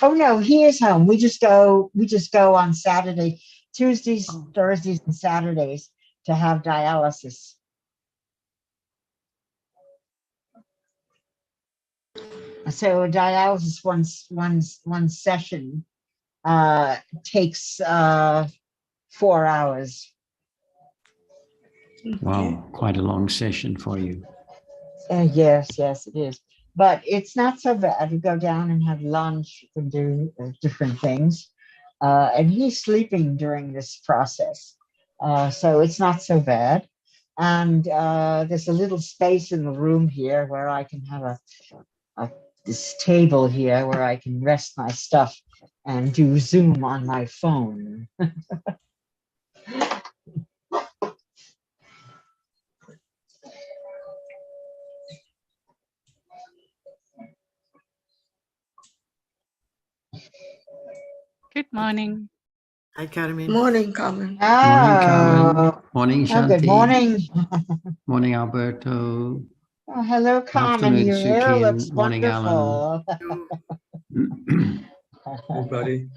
Oh no, he is home. We just go on Saturday, Tuesdays, Thursdays, and Saturdays to have dialysis. So dialysis one session takes 4 hours. Wow, quite a long session for you. Yes, it is. But it's not so bad. You go down and have lunch and do different things. And he's sleeping during this process. So it's not so bad. And there's a little space in the room here where I can have this table here where I can rest my stuff and do Zoom on my phone. Good morning. Hi, Carmen. Morning, Carmen. Morning, Carmen. Morning, Oh, Shanti. good morning. Morning, Alberto. Oh, hello, Carmen. Afternoon, Your hair Sukin. looks Morning, Alan. wonderful. Everybody.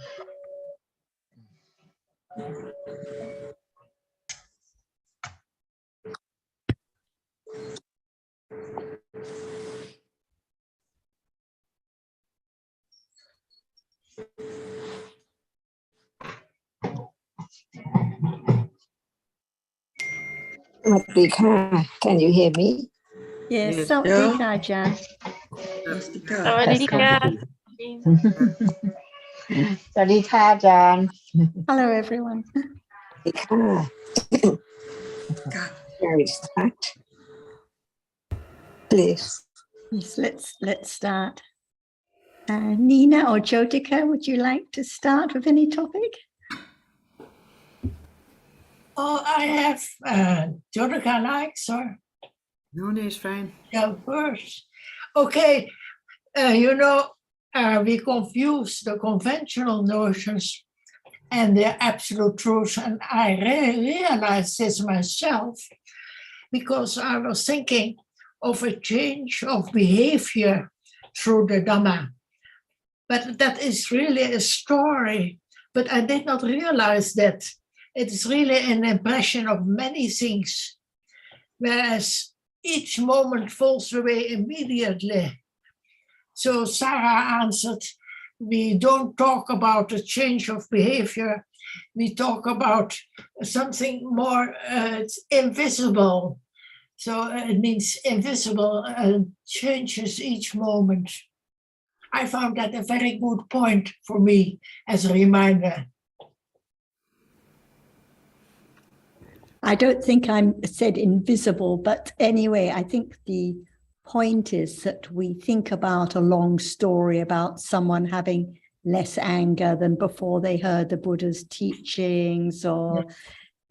Madhika, can you hear me? Yes, Yes. Sawadika, Jan. Sawadika. Sawadika, John. Hello, everyone. Madhika. Shall we start? Please. Yes, let's start. Nina or Jyotika, would you like to start with any topic? Oh, I have Jyotika likes or No, it's fine. yeah, first. Okay, we confuse the conventional notions and the absolute truth, and I realized this myself because I was thinking of a change of behavior through the Dhamma. But that is really a story, but I did not realize that it is really an impression of many things, whereas each moment falls away immediately. So Sarah answered, we don't talk about a change of behavior, we talk about something more invisible. So it means invisible changes each moment. I found that a very good point for me as a reminder. I don't think I said invisible, but anyway, I think the point is that we think about a long story about someone having less anger than before they heard the Buddha's teachings, or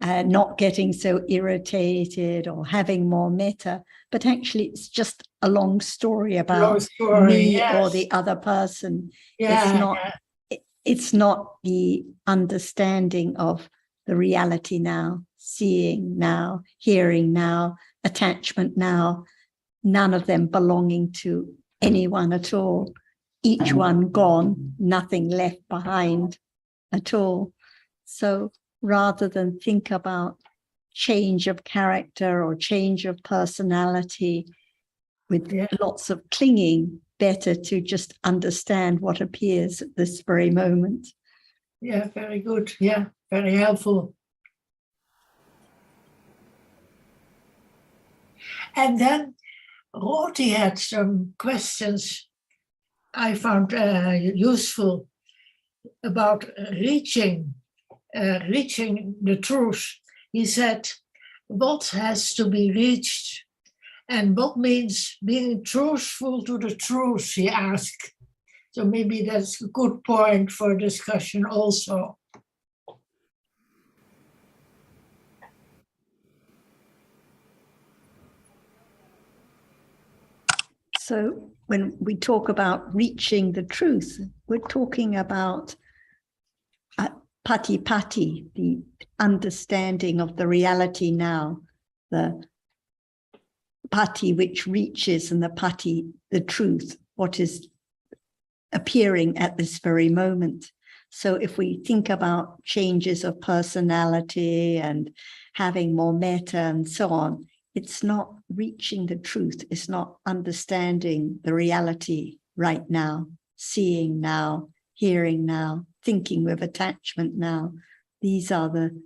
not getting so irritated, or having more metta. But actually, it's just a long story about me or the other person. It's not the understanding of the reality now, seeing now, hearing now, attachment now, none of them belonging to anyone at all. Each one gone, nothing left behind at all. So rather than think about change of character or change of personality with lots of clinging, better to just understand what appears at this very moment. Yeah, very good. Yeah, very helpful. And then Roti had some questions I found useful about reaching the truth. He said, what has to be reached and what means being truthful to the truth, he asked. So maybe that's a good point for discussion also. So when we talk about reaching the truth, we're talking about pati, the understanding of the reality now, the pati which reaches, and the pati, the truth, what is appearing at this very moment. So if we think about changes of personality and having more metta and so on, it's not reaching the truth. It's not understanding the reality right now, seeing now, hearing now, thinking with attachment now. These are the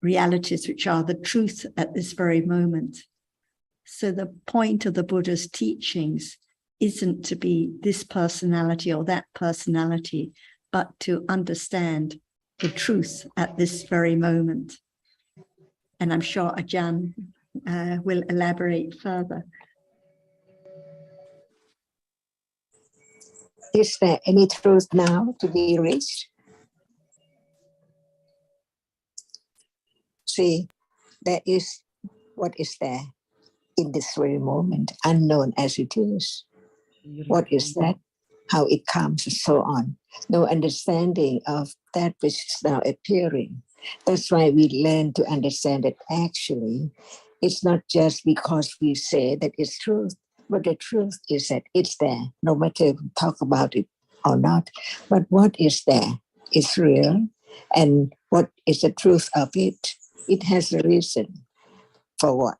realities which are the truth at this very moment. So the point of the Buddha's teachings isn't to be this personality or that personality, but to understand the truth at this very moment. And I'm sure Ajahn will elaborate further. Is there any truth now to be reached? See, there is what is there in this very moment, unknown as it is. What is that? How it comes, and so on. No understanding of that which is now appearing. That's why we learn to understand that actually it's not just because we say that it's truth, but the truth is that it's there, no matter if we talk about it or not. But what is there is real, and what is the truth of it? It has a reason for what?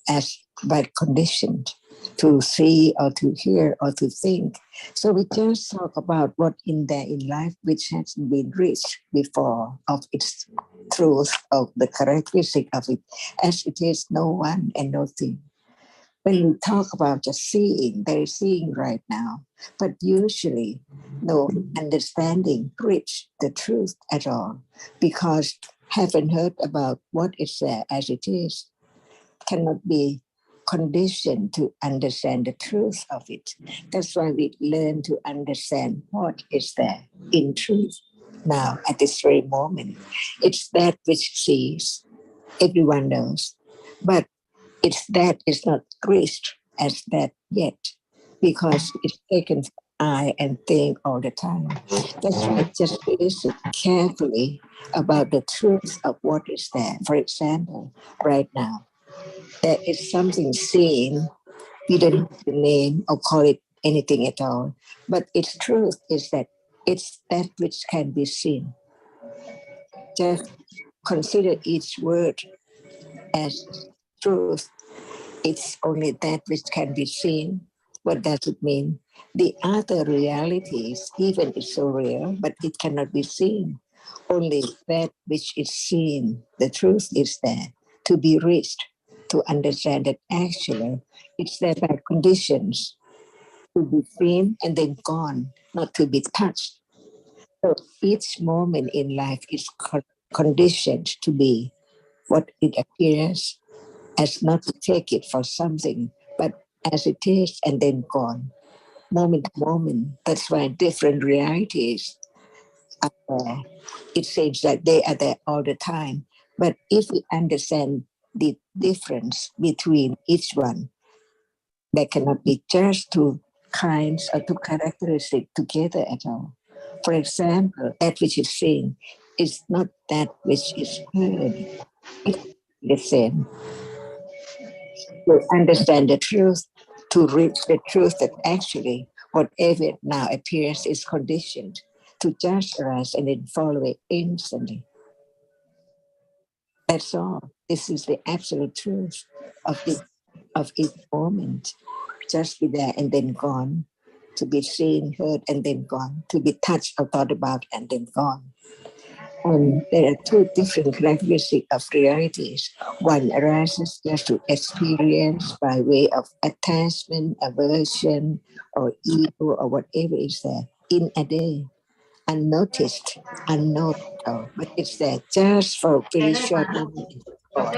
As by conditioned to see or to hear or to think. So we just talk about what in there in life which hasn't been reached before, of its truth, of the characteristic of it, as it is no one and no thing. When we talk about just seeing, there is seeing right now, but usually no understanding reach the truth at all, because haven't heard about what is there as it is, cannot be conditioned to understand the truth of it. That's why we learn to understand what is there in truth now at this very moment. It's that which sees, everyone knows, but it's that is not reached as that yet, because it's taken from eye and think all the time. That's why just listen carefully about the truth of what is there. For example, right now, there is something seen, we don't know the name or call it anything at all, but its truth is that it's that which can be seen. Just consider each word as truth. It's only that which can be seen. What does it mean? The other realities, even is so real, but it cannot be seen. Only that which is seen, the truth is there to be reached, to understand that actually it's there by conditions to be seen and then gone, not to be touched. So each moment in life is conditioned to be what it appears, as not to take it for something, but as it is and then gone, moment to moment. That's why different realities are there. It seems like they are there all the time. But if we understand the difference between each one, there cannot be just two kinds or two characteristics together at all. For example, that which is seen is not that which is heard. It's the same. To understand the truth, to reach the truth that actually whatever now appears is conditioned to just arise and then fall away instantly. That's all. This is the absolute truth of each moment. Just be there and then gone, to be seen, heard, and then gone, to be touched or thought about and then gone. And there are two different characteristics of realities. One arises just to experience by way of attachment, aversion, or ego, or whatever is there in a day, unnoticed, unnoticed, but it's there just for a very short moment. Oh.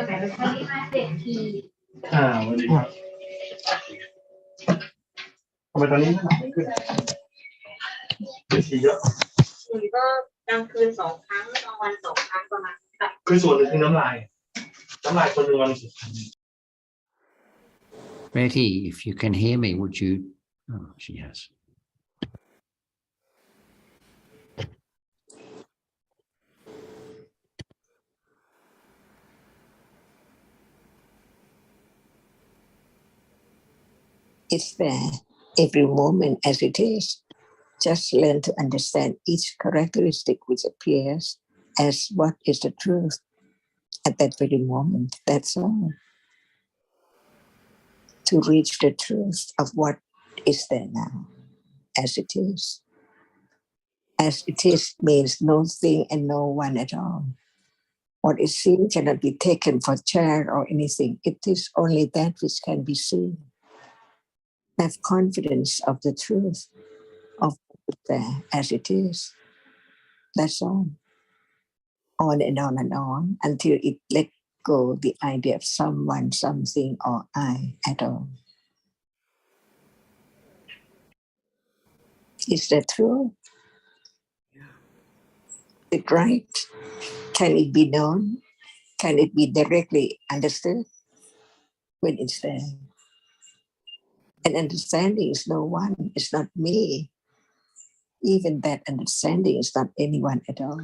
ทำไมตอนนี้ไม่หนักไม่ขึ้นฉี่เยอะฉี่ก็กลางคืน2 ครั้งกลางวัน2 ครั้งประมาณคือส่วนหนึ่งคือน้ำลายคนหนึ่งวัน Betty, if you can hear me, would you? Oh, she has. It's there every moment as it is. Just learn to understand each characteristic which appears as what is the truth at that very moment. That's all. To reach the truth of what is there now, as it is. As it is means no thing and no one at all. What is seen cannot be taken for chair or anything. It is only that which can be seen. Have confidence of the truth of there as it is. That's all. On and on and on until it let go the idea of someone, something, or I at all. Is that true? Is it right? Can it be known? Can it be directly understood when it's there? And understanding is no one, it's not me. Even that understanding is not anyone at all.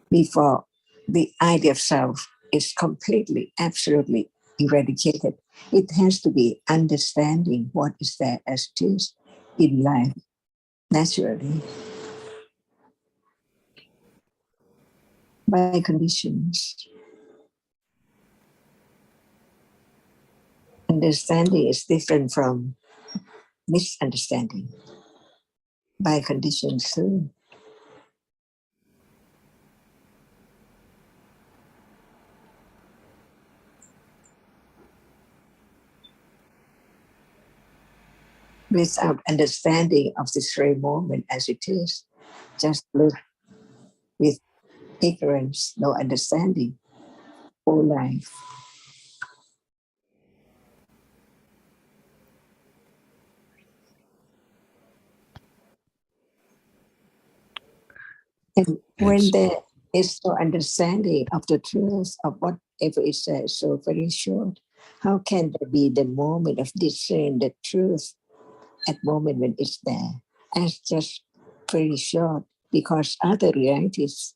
Before the idea of self is completely, absolutely eradicated, it has to be understanding what is there as it is in life, naturally, by conditions. Understanding is different from misunderstanding, by conditions too. Without understanding of this very moment as it is, just live with ignorance, no understanding, whole life. And when there is no understanding of the truth of whatever is there, so very short, how can there be the moment of discerning the truth at moment when it's there? As just very short, because other realities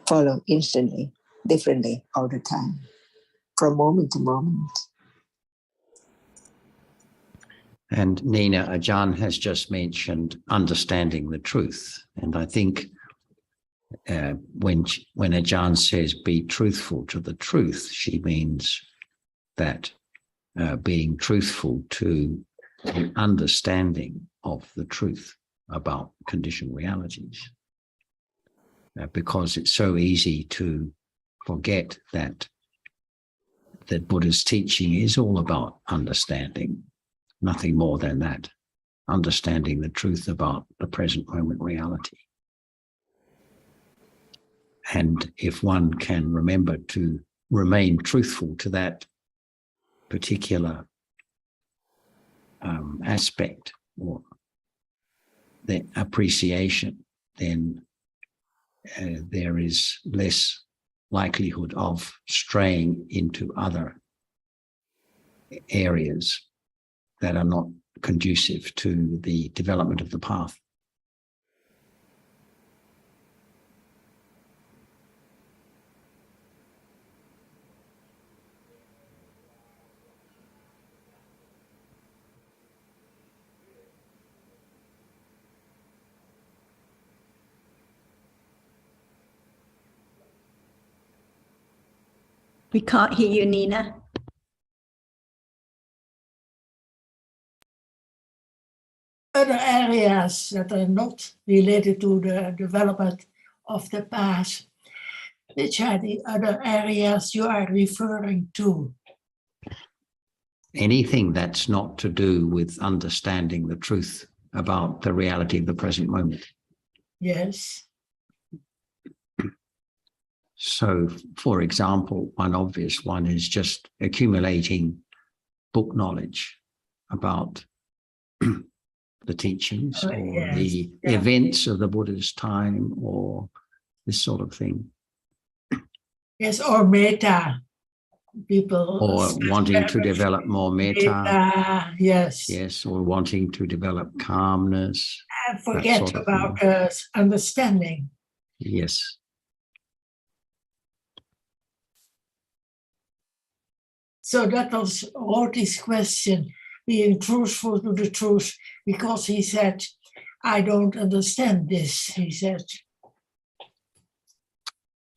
follow instantly, differently all the time, from moment to moment. And Nina, Ajahn has just mentioned understanding the truth. And I think when Ajahn says be truthful to the truth, she means that being truthful to the understanding of the truth about conditioned realities. Because it's so easy to forget that Buddha's teaching is all about understanding, nothing more than that, understanding the truth about the present moment reality. And if one can remember to remain truthful to that particular aspect or the appreciation, then there is less likelihood of straying into other areas that are not conducive to the development of the path. We can't hear you, Nina. Other areas that are not related to the development of the past, which are the other areas you are referring to? Anything that's not to do with understanding the truth about the reality of the present moment. Yes. So, for example, one obvious one is just accumulating book knowledge about the teachings or the events of the Buddha's time or this sort of thing. Yes, or metta. People or wanting to develop more metta. Yes. Yes, or wanting to develop calmness. And forget sort of about thing. understanding. Yes. So that was Rotti's question, being truthful to the truth, because he said, I don't understand this, he said.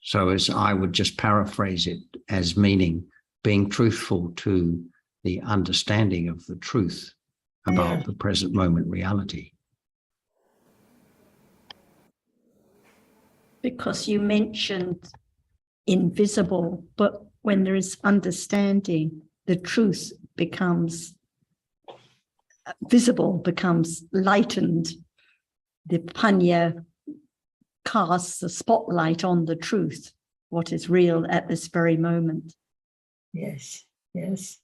So as I would just paraphrase it as meaning being truthful to the understanding of the truth about the present moment reality. Because you mentioned invisible, but when there is understanding, the truth becomes visible, becomes lightened. The panya casts the spotlight on the truth, what is real at this very moment. Yes, yes.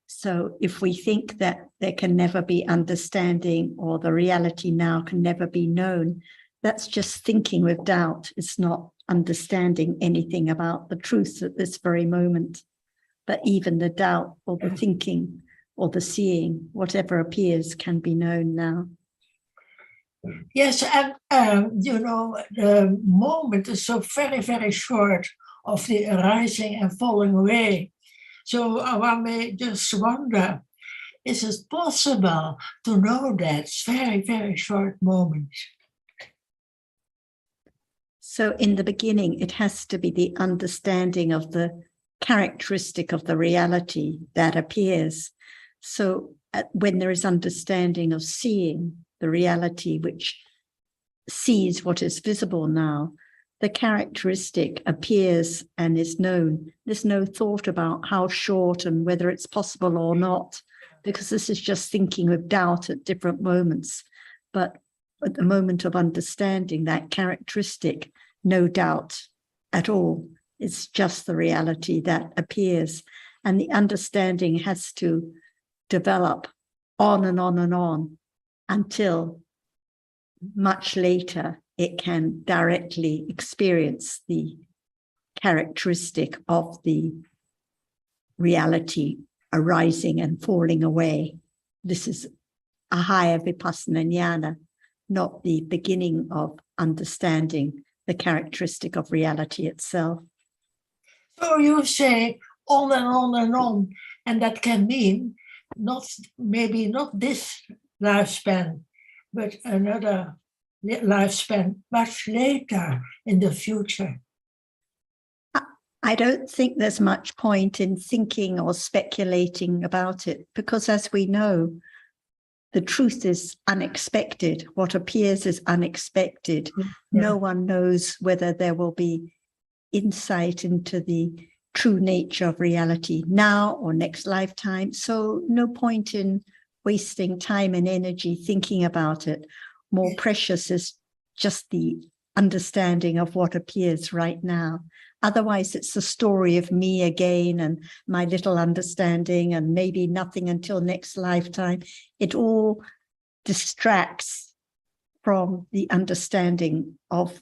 So if we think that there can never be understanding or the reality now can never be known, that's just thinking with doubt. It's not understanding anything about the truth at this very moment. But even the doubt or the thinking or the seeing, whatever appears, can be known now. Yes, and the moment is so very, very short of the arising and falling away. So one may just wonder, is it possible to know that very, very short moment? So in the beginning, it has to be the understanding of the characteristic of the reality that appears. So when there is understanding of seeing the reality which sees what is visible now, the characteristic appears and is known. There's no thought about how short and whether it's possible or not, because this is just thinking with doubt at different moments. But at the moment of understanding, that characteristic, no doubt at all. It's just the reality that appears. And the understanding has to develop on and on and on until much later it can directly experience the characteristic of the reality arising and falling away. This is a higher vipassana jnana, not the beginning of understanding the characteristic of reality itself. So you say on and on and on, and that can mean maybe not this lifespan, but another lifespan much later in the future. I don't think there's much point in thinking or speculating about it, because as we know, the truth is unexpected. What appears is unexpected. Yeah. No one knows whether there will be insight into the true nature of reality now or next lifetime. So no point in wasting time and energy thinking about it. More precious is just the understanding of what appears right now. Otherwise, it's the story of me again and my little understanding and maybe nothing until next lifetime. It all distracts from the understanding of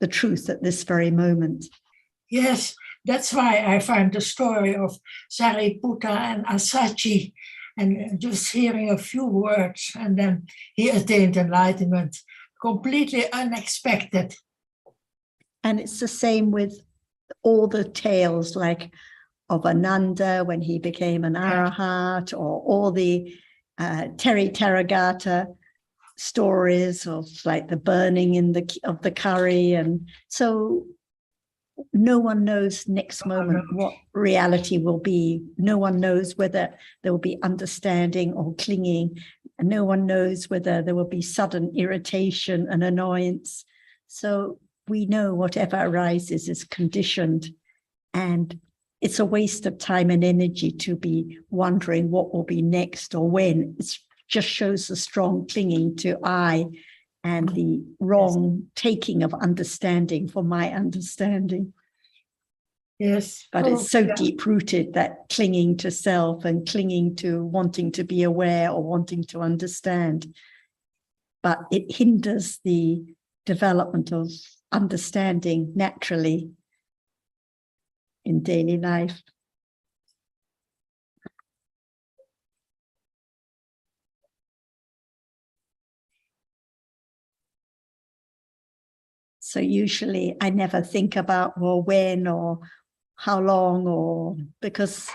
the truth at this very moment. Yes, that's why I find the story of Sariputta and Asachi, and just hearing a few words, and then he attained enlightenment, completely unexpected. And it's the same with all the tales, like of Ananda when he became an arahat, or all the Theragatha stories of like the burning of the curry. And so no one knows next moment what reality will be. No one knows whether there will be understanding or clinging. And no one knows whether there will be sudden irritation and annoyance. So we know whatever arises is conditioned, and it's a waste of time and energy to be wondering what will be next or when. It just shows the strong clinging to I and the wrong taking of understanding for my understanding. Yes. But it's so deep-rooted, that clinging to self and clinging to wanting to be aware or wanting to understand. But it hinders the development of understanding naturally in daily life. So usually I never think about, well, when or how long, or because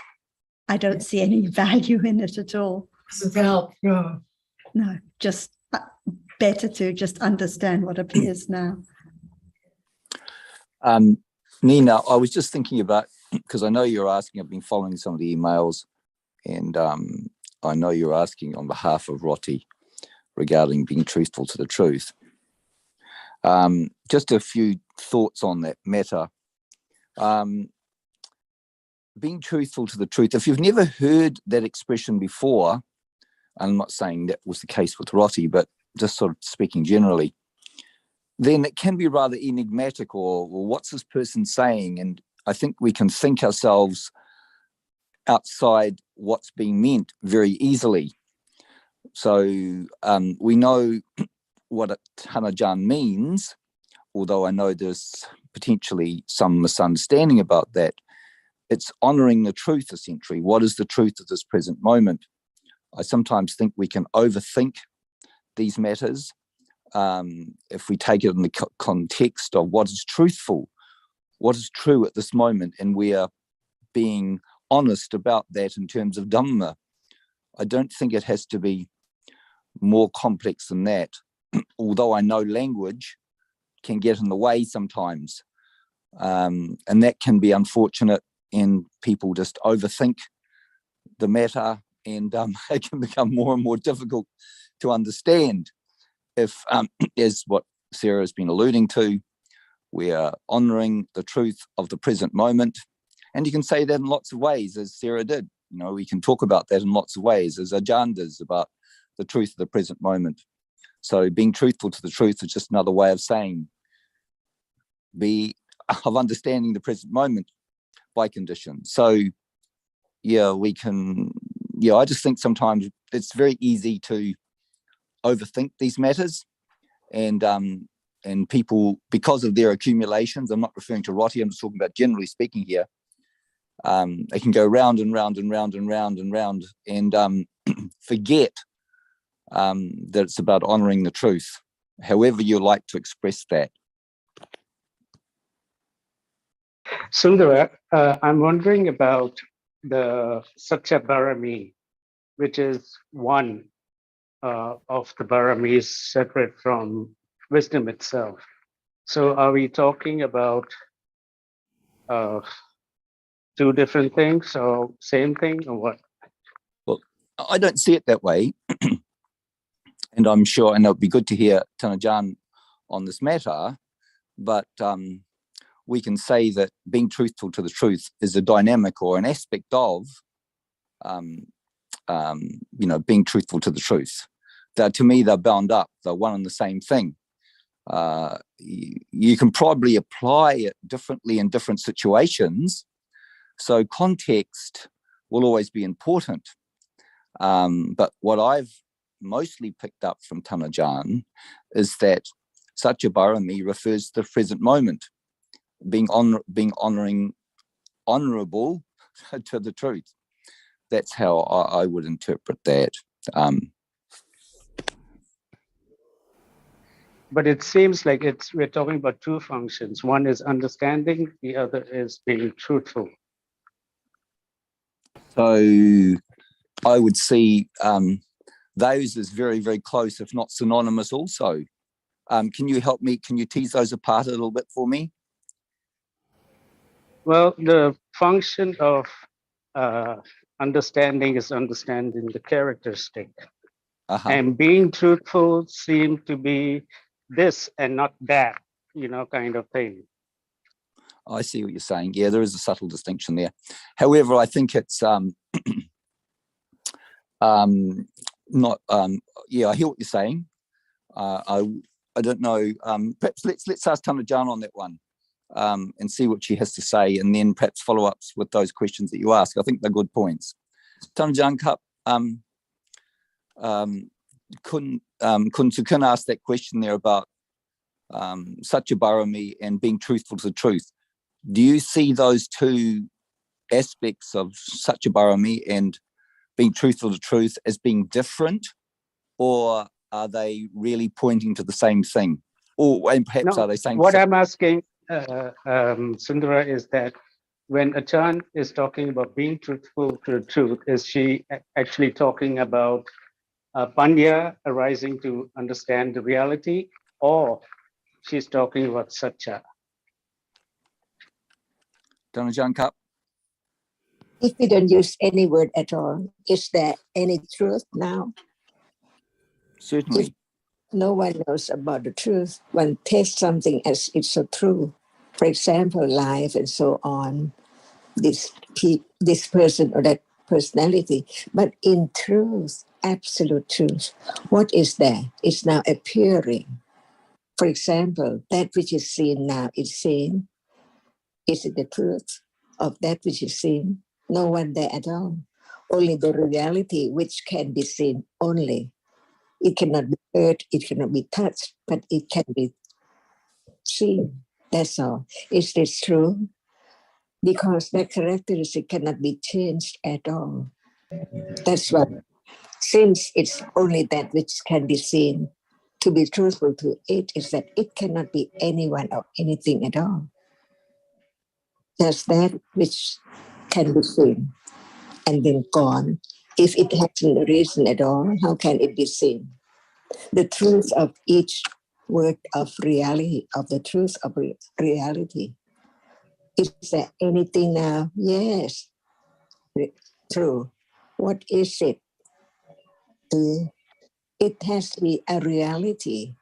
I don't see any value in it at all. Doesn't help, no. No, just better to just understand what appears now. Nina, I was just thinking about, because I know you're asking, I've been following some of the emails, and I know you're asking on behalf of Roti regarding being truthful to the truth. Just a few thoughts on that matter. Being truthful to the truth, if you've never heard that expression before, I'm not saying that was the case with Roti, but just sort of speaking generally, then it can be rather enigmatic, or what's this person saying? And I think we can think ourselves outside what's being meant very easily. So we know what a Tanajan means, although I know there's potentially some misunderstanding about that. It's honouring the truth, essentially. What is the truth of this present moment? I sometimes think we can overthink these matters. If we take it in the context of what is truthful, what is true at this moment, and we are being honest about that in terms of Dhamma, I don't think it has to be more complex than that, although I know language can get in the way sometimes. And that can be unfortunate, and people just overthink the matter, and it can become more and more difficult to understand. If, as what Sarah has been alluding to, we are honouring the truth of the present moment. And you can say that in lots of ways, as Sarah did. You know, we can talk about that in lots of ways, as Ajahn does, about the truth of the present moment. So being truthful to the truth is just another way of saying, of understanding the present moment by condition. So, yeah, I just think sometimes it's very easy to overthink these matters, and people, because of their accumulations, I'm not referring to Roti, I'm just talking about generally speaking here, they can go round and round and round and round and round, and forget that it's about honouring the truth, however you like to express that. Sundara, I'm wondering about the Satya Barami, which is one of the Baramis separate from wisdom itself. So are we talking about two different things, or same thing, or what? Well, I don't see it that way. And I'm sure, and it'll be good to hear Tanajan on this matter, but we can say that being truthful to the truth is a dynamic or an aspect of, being truthful to the truth. That, to me, they're bound up. They're one and the same thing. You can probably apply it differently in different situations. So context will always be important. But what I've mostly picked up from Tanajan is that Satya Barami refers to the present moment, being honourable to the truth. That's how I would interpret that. But it seems like we're talking about two functions. One is understanding, the other is being truthful. So I would see those as very, very close, if not synonymous also. Can you help me? Can you tease those apart a little bit for me? Well, the function of understanding is understanding the characteristic. And being truthful seemed to be this and not that, kind of thing. I see what you're saying. Yeah, there is a subtle distinction there. However, I think it's not. I hear what you're saying. I don't know. Perhaps let's ask Tanajan on that one, and see what she has to say, and then perhaps follow-ups with those questions that you ask. I think they're good points. Tanajan Cup, Kun asked that question there about Satya Barami and being truthful to the truth. Do you see those two aspects of Satya Barami and being truthful to truth as being different, or are they really pointing to the same thing? And perhaps are they saying what I'm asking, Sundara, is that when Ajahn is talking about being truthful to the truth, is she actually talking about Panya arising to understand the reality, or she's talking about Satya. Dhamma Cup. If we don't use any word at all, is there any truth now? Certainly. If no one knows about the truth, one takes something as it's so true. For example, life and so on, this person or that personality. But in truth, absolute truth, what is there? It's now appearing. For example, that which is seen now is seen. Is it the truth of that which is seen? No one there at all. Only the reality which can be seen only. It cannot be heard, it cannot be touched, but it can be seen. That's all. Is this true? Because that characteristic cannot be changed at all. That's what, since it's only that which can be seen, to be truthful to it is that it cannot be anyone or anything at all. Just that which can be seen and then gone. If it has no reason at all, how can it be seen? The truth of each word of reality, of the truth of reality. Is there anything now? Yes, true. What is it? It has to be a reality,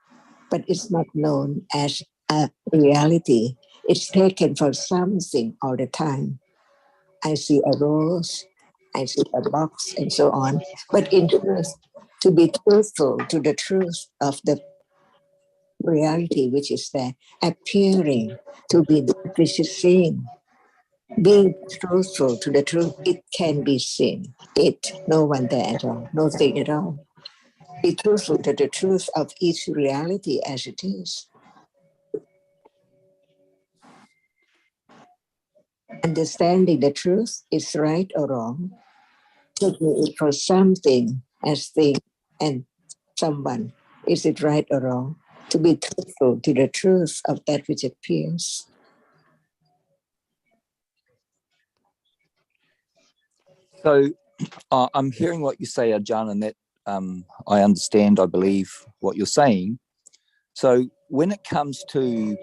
but it's not known as a reality. It's taken for something all the time. I see a rose, I see a box, and so on. But in truth, to be truthful to the truth of the reality which is there, appearing to be that which is seen, being truthful to the truth, it can be seen. It, no one there at all, nothing at all. Be truthful to the truth of each reality as it is. Understanding the truth is right or wrong, taking it for something as thing and someone. Is it right or wrong? To be truthful to the truth of that which appears. So I'm hearing what you say, Ajahn, and that I understand, I believe what you're saying. So when it comes to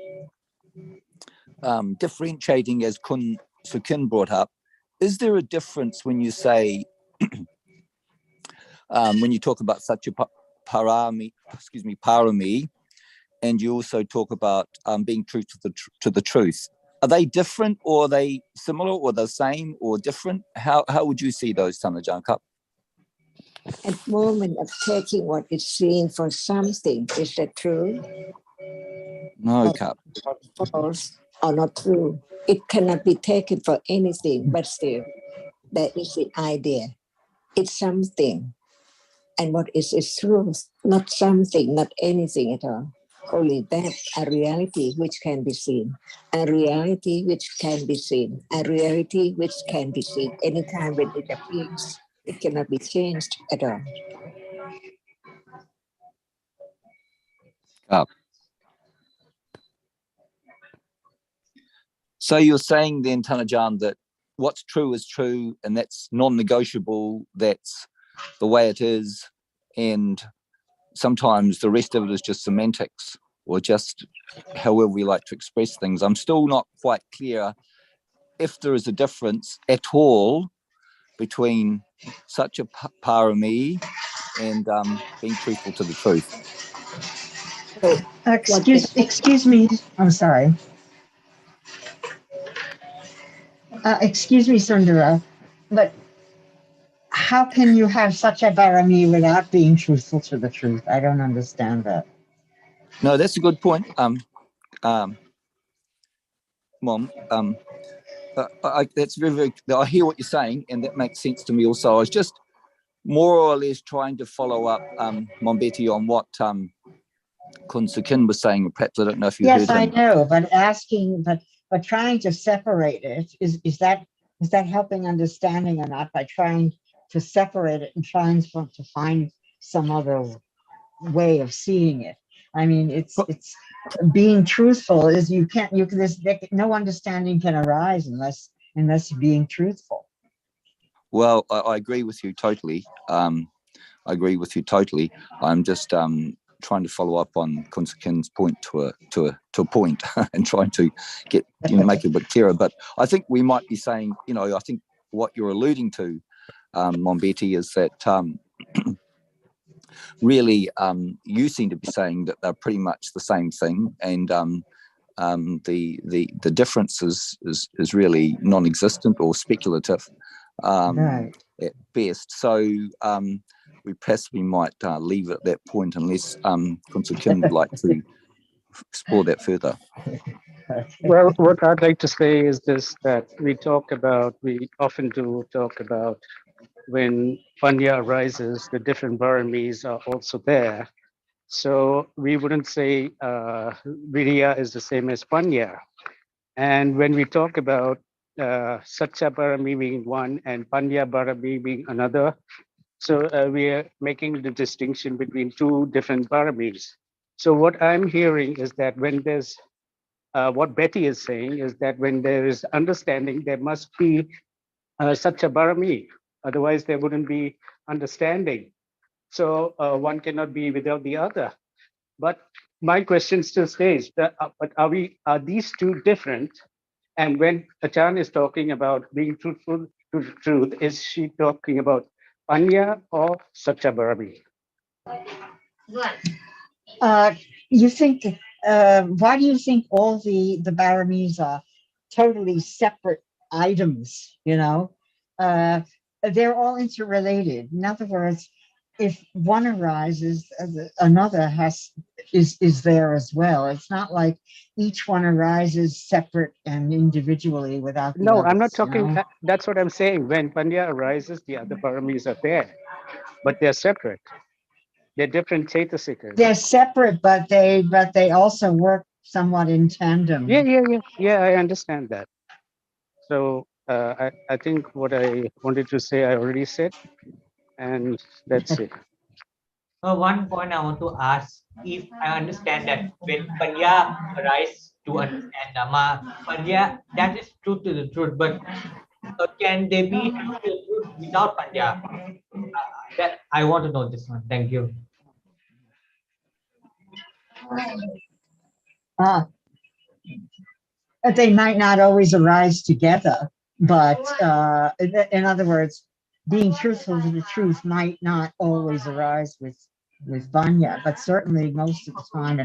differentiating, as Sukin brought up, is there a difference when you say, when you talk about such a parami, and you also talk about being true to the truth? Are they different, or are they similar, or the same, or different? How would you see those, Ajahn Cup? At the moment of taking what is seen for something, is that true? No, Cup. False or not true? It cannot be taken for anything, but still, there is the idea. It's something. And what is truth? Not something, not anything at all. Only that, a reality which can be seen, a reality which can be seen, a reality which can be seen anytime when it appears. It cannot be changed at all. So you're saying then, Tanajan, that what's true is true, and that's non-negotiable, that's the way it is, and sometimes the rest of it is just semantics, or just however we like to express things. I'm still not quite clear if there is a difference at all between such a parami and being truthful to the truth. Excuse me. I'm sorry. Excuse me, Sundara, but how can you have such a parami without being truthful to the truth? I don't understand that. No, that's a good point. Mom, that's very, very, I hear what you're saying, and that makes sense to me also. I was just more or less trying to follow up, Mombeti, on what Kun Sukin was saying. Perhaps I don't know if you heard him. Yes, I know, but asking, but trying to separate it, is that helping understanding or not, by trying to separate it and trying to find some other way of seeing it? I mean, it's being truthful is no understanding can arise unless being truthful. Well, I agree with you totally. I I agree with you totally. I'm just trying to follow up on Kunsa Kin's point to a point and trying to get make it a bit clearer. But I think we might be saying, I think what you're alluding to, Mombeti, is that really you seem to be saying that they're pretty much the same thing, and the difference is really non-existent or speculative Right. at best. So we might leave it at that point, unless Kunsa Kin would like to explore that further. Well, what I'd like to say is this, that we often do talk about when Panya arises, the different Paramis are also there. So we wouldn't say Viriya is the same as Panya. And when we talk about Satya Parami being one and Panya Parami being another, so we are making the distinction between two different Paramis. So what I'm hearing is that when there's, what Betty is saying is that when there is understanding, there must be Satya Parami. Otherwise, there wouldn't be understanding. So one cannot be without the other. But my question still stays, but are these two different? And when Achan is talking about being truthful to the truth, is she talking about Panya or Satyabarami? You think that, why do you think all the Baramis are totally separate items? They're all interrelated. In other words, if one arises, another is there as well. It's not like each one arises separate and individually without the No, others, I'm not talking. That's what I'm saying. When Panya arises, the other paramis are there, but they're separate. They're different Chaitasikas. They're separate, but they also work somewhat in tandem. Yeah. I understand that. So I think what I wanted to say, I already said, and that's it. One point I want to ask, if I understand that when Panya arises to understand Dhamma, Panya, that is true to the truth, but can they be true to the truth without Panya? That I want to know this one. Thank you. They might not always arise together, but in other words, being truthful to the truth might not always arise with Vanya, but certainly most of the time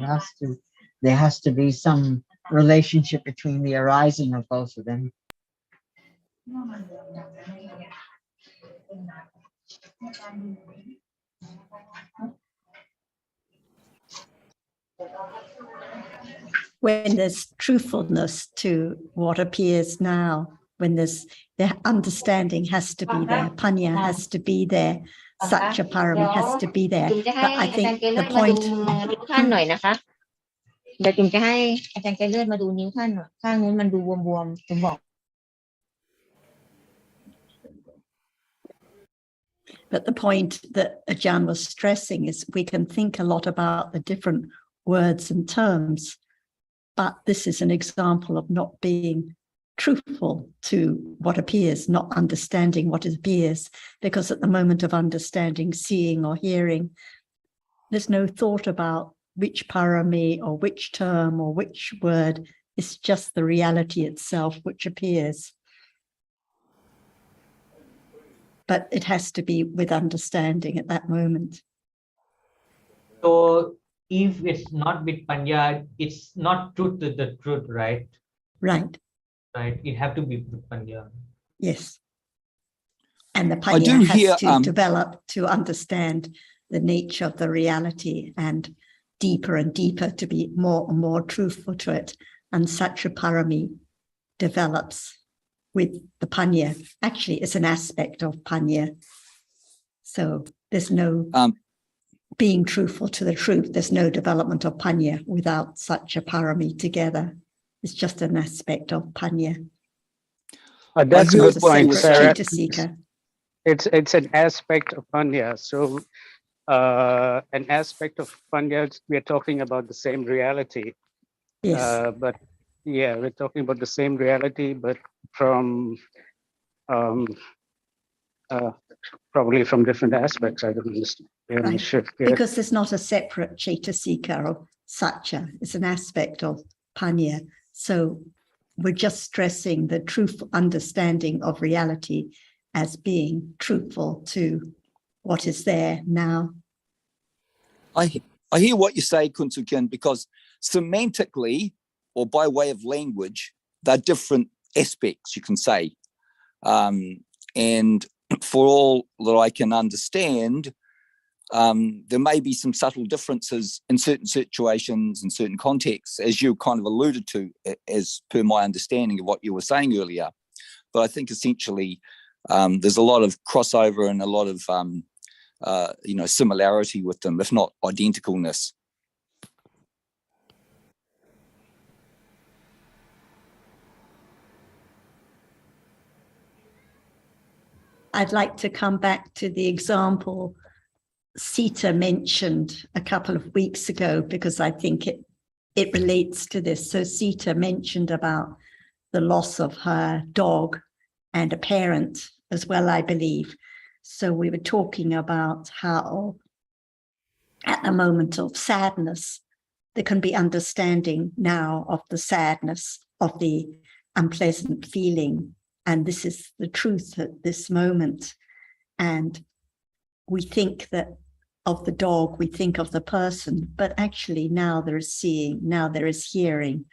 there has to be some relationship between the arising of both of them. When there's truthfulness to what appears now, when the understanding has to be there, Panya has to be there, Satya Parami has to be there. But I think the point. เดี๋ยวจุ๋มจะให้อาจารย์ไกรเลื่อนมาดูนิ้วท่านหน่อยข้างนู้นมันดูบวมๆจุ๋มบอก But the point that Ajahn was stressing is we can think a lot about the different words and terms, but this is an example of not being truthful to what appears, not understanding what appears, because at the moment of understanding, seeing or hearing, there's no thought about which parami or which term or which word. It's just the reality itself which appears. But it has to be with understanding at that moment. So if it's not with Panya, it's not truth to the truth, right? Right. Right. It have to be with Panya. Yes. And the Panya has to develop to understand the nature of the reality and deeper and deeper to be more and more truthful to it. And Satya Parami develops with the Panya. Actually, it's an aspect of Panya. So there's no being truthful to the truth. There's no development of Panya without Satya Parami together. It's just an aspect of Panya. That's a good point, Sarah. Seeker. It's an aspect of Panya. So an aspect of Panya, we're talking about the same reality. Yes. But yeah, we're talking about the same reality, but from probably from different aspects. I don't understand. Right. Sure. Yeah. Because there's not a separate Chaitasika or Satya, it's an aspect of Panya. So we're just stressing the truthful understanding of reality as being truthful to what is there now. I hear what you say, Kuntukin, because semantically, or by way of language, they're different aspects, you can say. And for all that I can understand, there may be some subtle differences in certain situations and certain contexts, as you kind of alluded to, as per my understanding of what you were saying earlier. But I think essentially there's a lot of crossover and a lot of similarity with them, if not identicalness. I'd like to come back to the example Sita mentioned a couple of weeks ago, because I think it relates to this. So Sita mentioned about the loss of her dog and a parent as well, I believe. So we were talking about how at the moment of sadness, there can be understanding now of the sadness, of the unpleasant feeling. And this is the truth at this moment. And we think that of the dog, we think of the person, but actually now there is seeing, now there is hearing.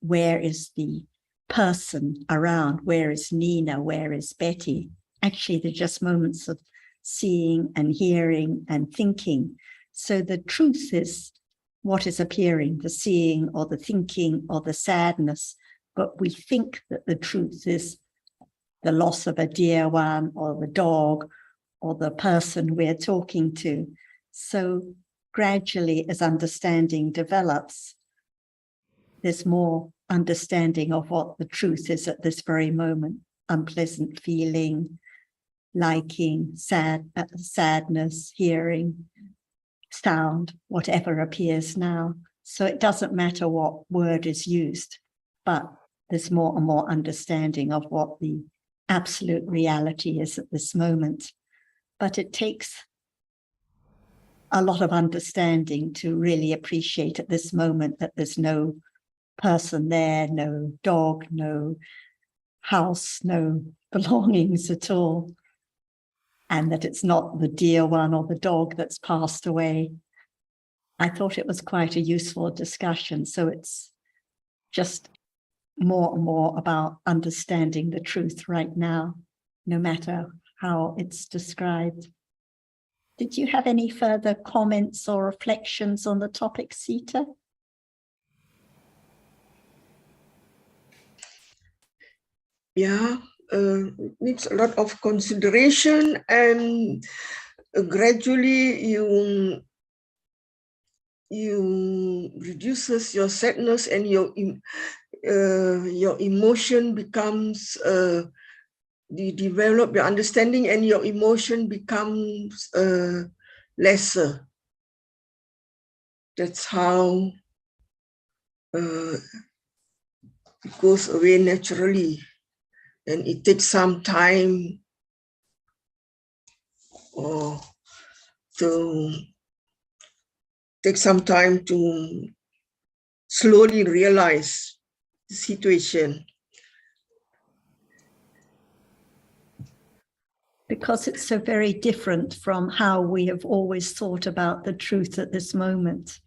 Where is the person around? Where is Nina? Where is Betty? Actually, they're just moments of seeing and hearing and thinking. So the truth is what is appearing, the seeing or the thinking or the sadness, but we think that the truth is the loss of a dear one or the dog or the person we're talking to. So gradually, as understanding develops, there's more understanding of what the truth is at this very moment. Unpleasant feeling, liking, sadness, hearing, sound, whatever appears now. So it doesn't matter what word is used, but there's more and more understanding of what the absolute reality is at this moment. But it takes a lot of understanding to really appreciate at this moment that there's no person there, no dog, no house, no belongings at all, and that it's not the dear one or the dog that's passed away. I thought it was quite a useful discussion. So it's just more and more about understanding the truth right now, no matter how it's described. Did you have any further comments or reflections on the topic, Sita? Yeah, needs a lot of consideration, and gradually you reduces your sadness, and your emotion becomes you develop your understanding, and your emotion becomes lesser. That's how it goes away naturally, and it takes some time to slowly realize the situation. Because it's so very different from how we have always thought about the truth at this moment.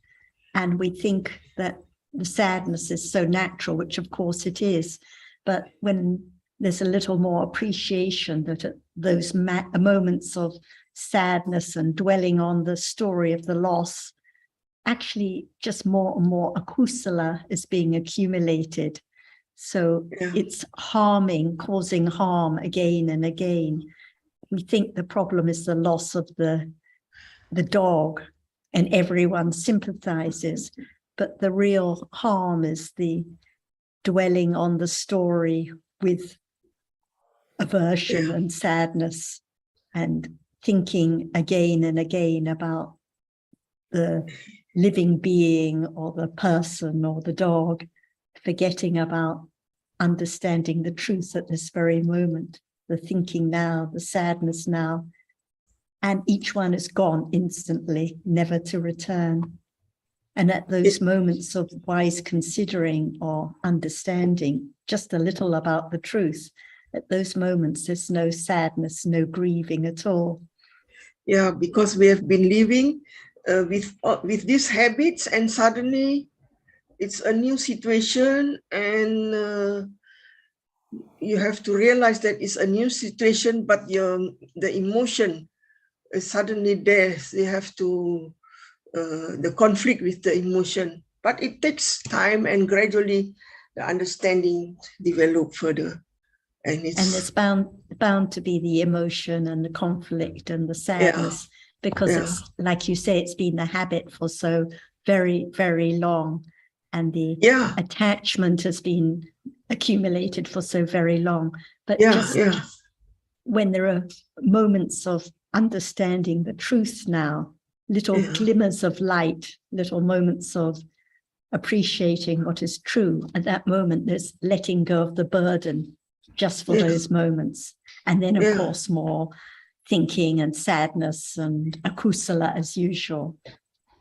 And we think that the sadness is so natural, which of course it is. But when there's a little more appreciation that at those moments of sadness and dwelling on the story of the loss, actually just more and more akusala is being accumulated. So it's harming, causing harm again and again. We think the problem is the loss of the dog, and everyone sympathizes, but the real harm is the dwelling on the story with aversion and sadness, and thinking again and again about the living being or the person or the dog, forgetting about understanding the truth at this very moment, the thinking now, the sadness now, and each one is gone instantly, never to return. And at those moments of wise considering or understanding just a little about the truth, at those moments, there's no sadness, no grieving at all. Yeah, because we have been living with these habits, and suddenly it's a new situation, and you have to realize that it's a new situation, but the emotion is suddenly there. You have to the conflict with the emotion, but it takes time, and gradually the understanding develop further. And there's bound to be the emotion and the conflict and the sadness, because it's like you say, it's been the habit for so very, very long, and the attachment has been accumulated for so very long. But when there are moments of understanding the truth now, little glimmers of light, little moments of appreciating what is true, at that moment there's letting go of the burden just for those moments. And then, of course, more thinking and sadness and akusala as usual.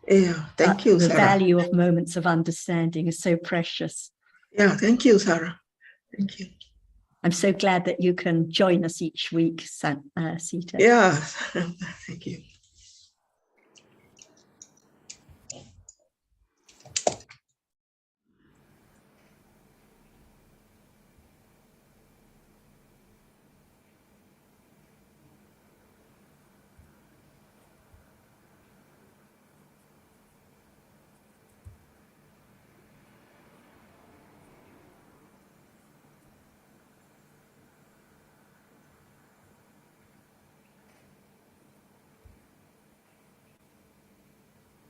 Yeah, thank you, the Sarah. value of moments of understanding is so precious. Yeah, thank you, Sarah. Thank you. I'm so glad that you can join us each week, Sita. Yeah, thank you.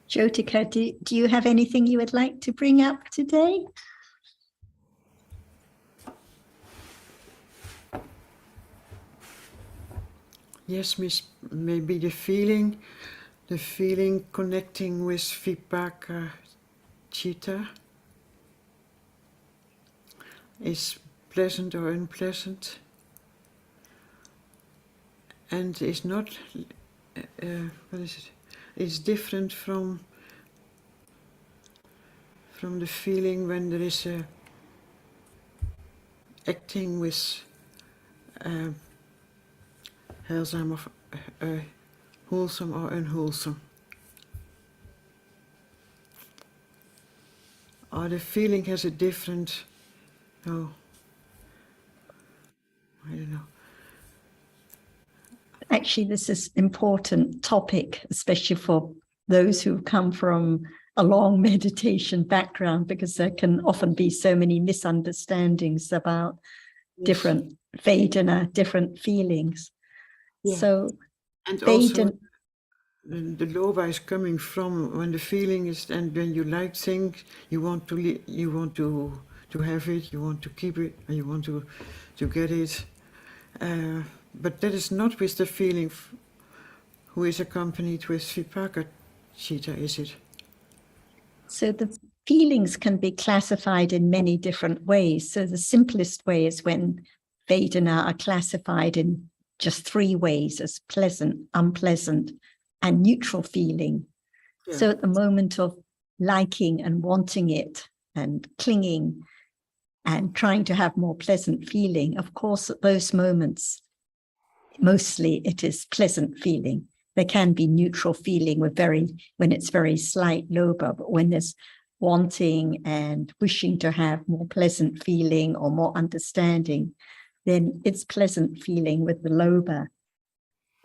Jyotika, do you have anything you would like to bring up today? Yes, Miss, maybe the feeling connecting with Vipaka Chitta is pleasant or unpleasant, and is not, what is it? It's different from the feeling when there is a acting with wholesome or unwholesome. Or the feeling has a different, I don't know. Actually, this is an important topic, especially for those who come from a long meditation background, because there can often be so many misunderstandings about different Vedana, different feelings. Yeah. So, and Vedana, also the lobha is coming from when the feeling is, and when you like things, you want to have it, you want to keep it, and you want to get it. But that is not with the feeling who is accompanied with Vipaka Chitta, is it? So the feelings can be classified in many different ways. So the simplest way is when Vedana are classified in just 3 ways: as pleasant, unpleasant, and neutral feeling. Yeah. So at the moment of liking and wanting it and clinging and trying to have more pleasant feeling, of course, at those moments, mostly it is pleasant feeling. There can be neutral feeling when it's very slight lobha, but when there's wanting and wishing to have more pleasant feeling or more understanding, then it's pleasant feeling with the lobha.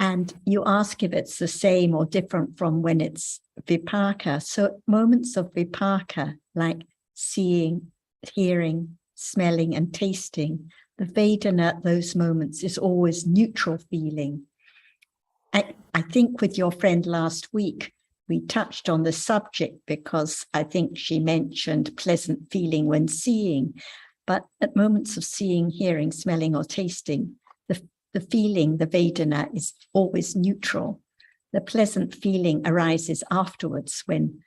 And you ask if it's the same or different from when it's vipaka. So moments of vipaka, like seeing, hearing, smelling, and tasting, the Vedana at those moments is always neutral feeling. I think with your friend last week, we touched on the subject because I think she mentioned pleasant feeling when seeing, but at moments of seeing, hearing, smelling, or tasting, the feeling, the Vedana, is always neutral. The pleasant feeling arises afterwards when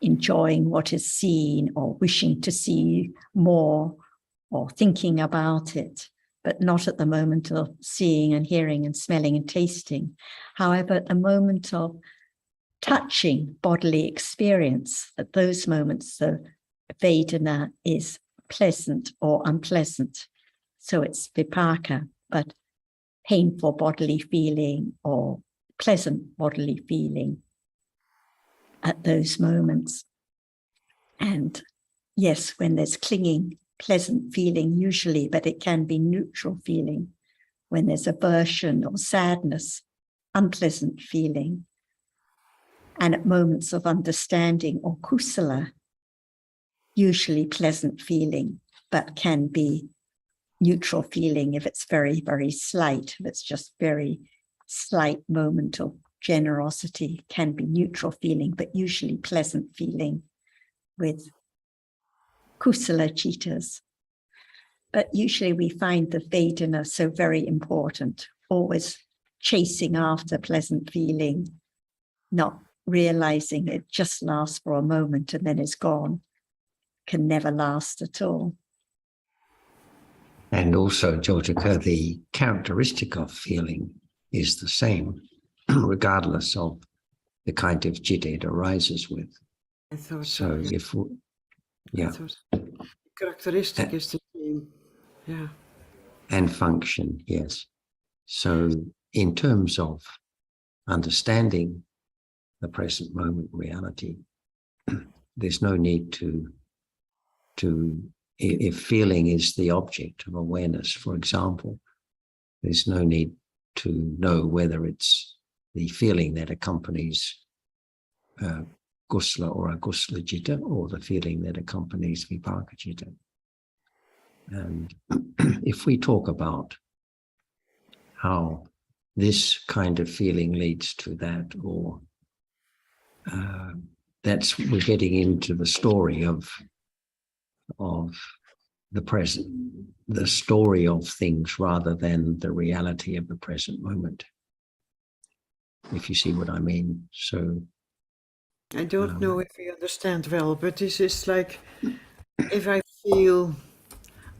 enjoying what is seen or wishing to see more or thinking about it. but not at the moment of seeing and hearing and smelling and tasting. However, at the moment of touching bodily experience, at those moments, the Vedana is pleasant or unpleasant. So it's vipaka, but painful bodily feeling or pleasant bodily feeling at those moments. And yes, when there's clinging, pleasant feeling usually, but it can be neutral feeling. When there's aversion or sadness, unpleasant feeling. And at moments of understanding or kusala, usually pleasant feeling, but can be neutral feeling if it's very, very slight. If it's just very slight moment of generosity, can be neutral feeling, but usually pleasant feeling with kusala chittas. But usually we find the Vedana so very important, always chasing after pleasant feeling, not realizing it just lasts for a moment and then it's gone, can never last at all. And also, Jyotika, the characteristic of feeling is the same, regardless of the kind of citta it arises with. I thought So if, yeah. Characteristic is the same, yeah. And function, yes. So in terms of understanding the present moment reality, there's no need to if feeling is the object of awareness, for example, there's no need to know whether it's the feeling that accompanies kusala or akusala citta or the feeling that accompanies vipaka citta. And if we talk about how this kind of feeling leads to that, or we're getting into the story of the present, the story of things rather than the reality of the present moment, if you see what I mean. So I don't know if you understand well, but this is like, if I feel,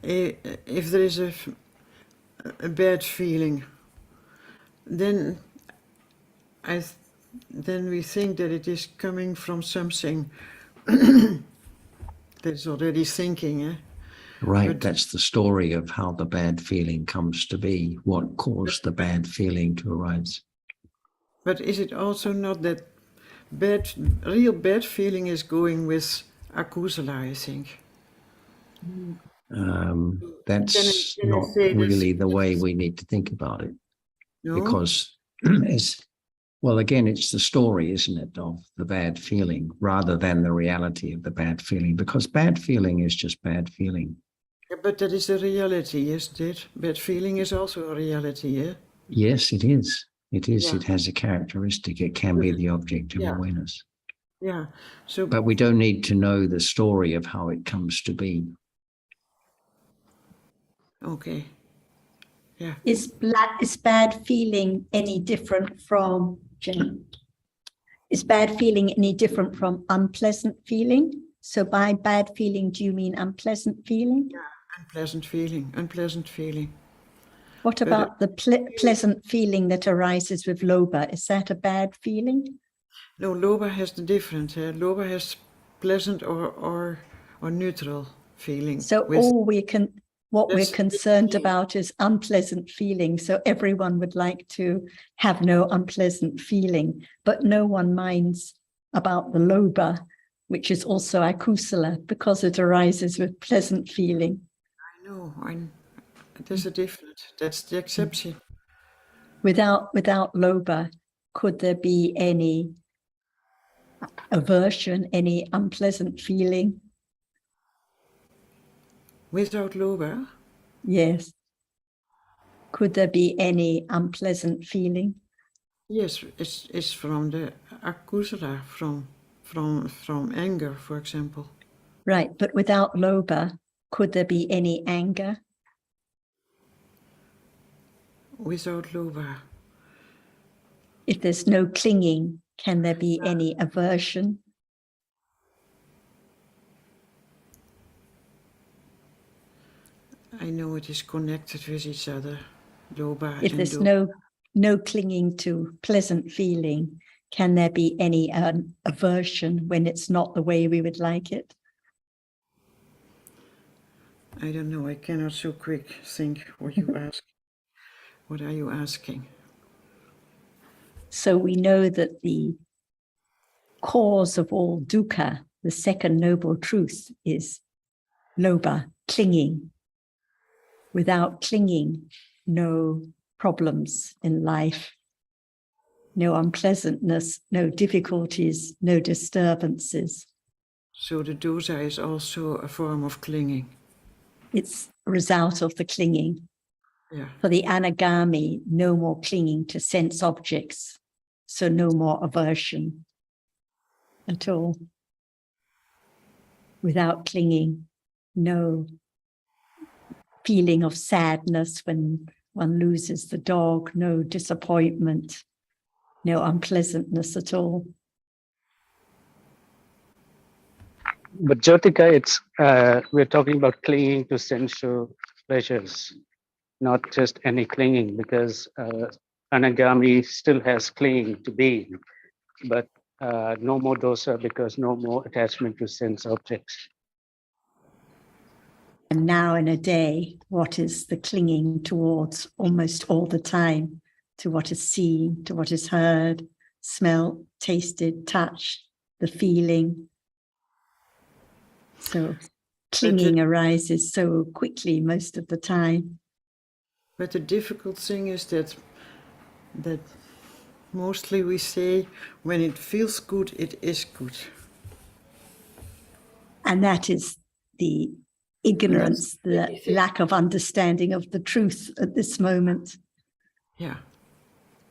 if there is a bad feeling, then then we think that it is coming from something that's already thinking. right, But, that's the story of how the bad feeling comes to be, what caused the bad feeling to arise. but is it also not that real bad feeling is going with akusala, I think? That's Can I not say this? really the way we need to think about it. No? Because well, again, it's the story, isn't it, of the bad feeling rather than the reality of the bad feeling, because bad feeling is just bad feeling. Yeah, but that is a reality, isn't it? Bad feeling is also a reality, yeah? Yes, it is. It is. Yeah. It has a characteristic. It can be the object of awareness. Yeah. So, but we don't need to know the story of how it comes to be. Okay. Yeah. Is bad feeling any different from, Jane? Is bad feeling any different from unpleasant feeling? So by bad feeling, do you mean unpleasant feeling? Yeah, unpleasant feeling, unpleasant feeling. What about the pleasant feeling that arises with lobha? Is that a bad feeling? No, lobha has the difference. Lobha has pleasant or neutral feeling. So what we're concerned about is unpleasant feeling. So everyone would like to have no unpleasant feeling, but no one minds about the lobha, which is also akusala, because it arises with pleasant feeling. I know. There's a difference. That's the exception. Without lobha, could there be any aversion, any unpleasant feeling? Without lobha? Yes. Could there be any unpleasant feeling? Yes, it's from the akusala, from anger, for example. Right, but without lobha, could there be any anger? Without lobha. If there's no clinging, can there be any aversion? I know it is connected with each other, Loba If and there's Do. no clinging to pleasant feeling, can there be any aversion when it's not the way we would like it? I don't know, I cannot so quick think what you ask. What are you asking? So we know that the cause of all dukkha, the second noble truth, is loba, clinging. Without clinging, no problems in life, no unpleasantness, no difficulties, no disturbances. So the dosa is also a form of clinging. It's a result of the clinging. Yeah. For the anagami, no more clinging to sense objects, so no more aversion at all. Without clinging, no feeling of sadness when one loses the dog, no disappointment, no unpleasantness at all. But Jyotika, it's we're talking about clinging to sensual pleasures, not just any clinging, because anagami still has clinging to being, but no more dosa because no more attachment to sense objects. And now in a day, what is the clinging towards almost all the time? To what is seen, to what is heard, smelt, tasted, touched, the feeling. So clinging arises so quickly most of the time. But the difficult thing is that mostly we say when it feels good, it is good. And that is the ignorance, the lack of understanding of the truth at this moment. Yeah.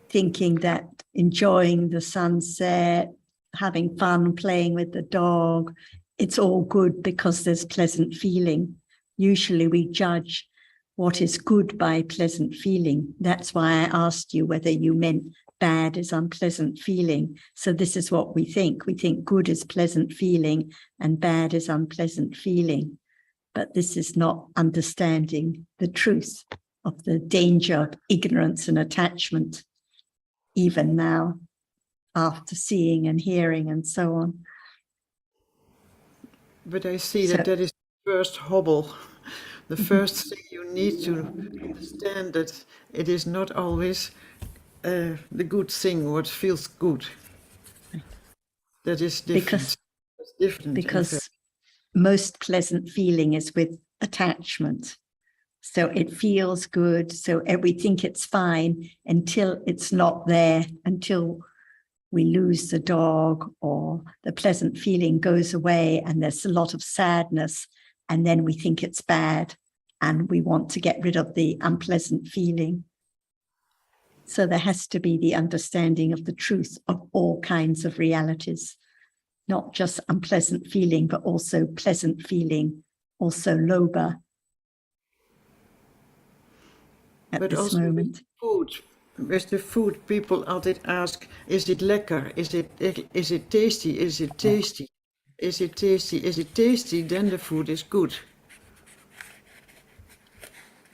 Thinking that enjoying the sunset, having fun, playing with the dog, it's all good because there's pleasant feeling. Usually we judge what is good by pleasant feeling. That's why I asked you whether you meant bad is unpleasant feeling. So this is what we think. We think good is pleasant feeling and bad is unpleasant feeling. But this is not understanding the truth of the danger of ignorance and attachment, even now, after seeing and hearing and so on. But I see that is the first hobble. The first thing you need to understand that it is not always the good thing, what feels good. That is different. Because most pleasant feeling is with attachment. So it feels good. So we think it's fine until it's not there, until we lose the dog or the pleasant feeling goes away and there's a lot of sadness. And then we think it's bad and we want to get rid of the unpleasant feeling. So there has to be the understanding of the truth of all kinds of realities, not just unpleasant feeling, but also pleasant feeling, also loba at but this also moment. With the food, people altijd ask, is it lekker? Is it tasty? Is it tasty? Is it tasty? Is it tasty? Then the food is good.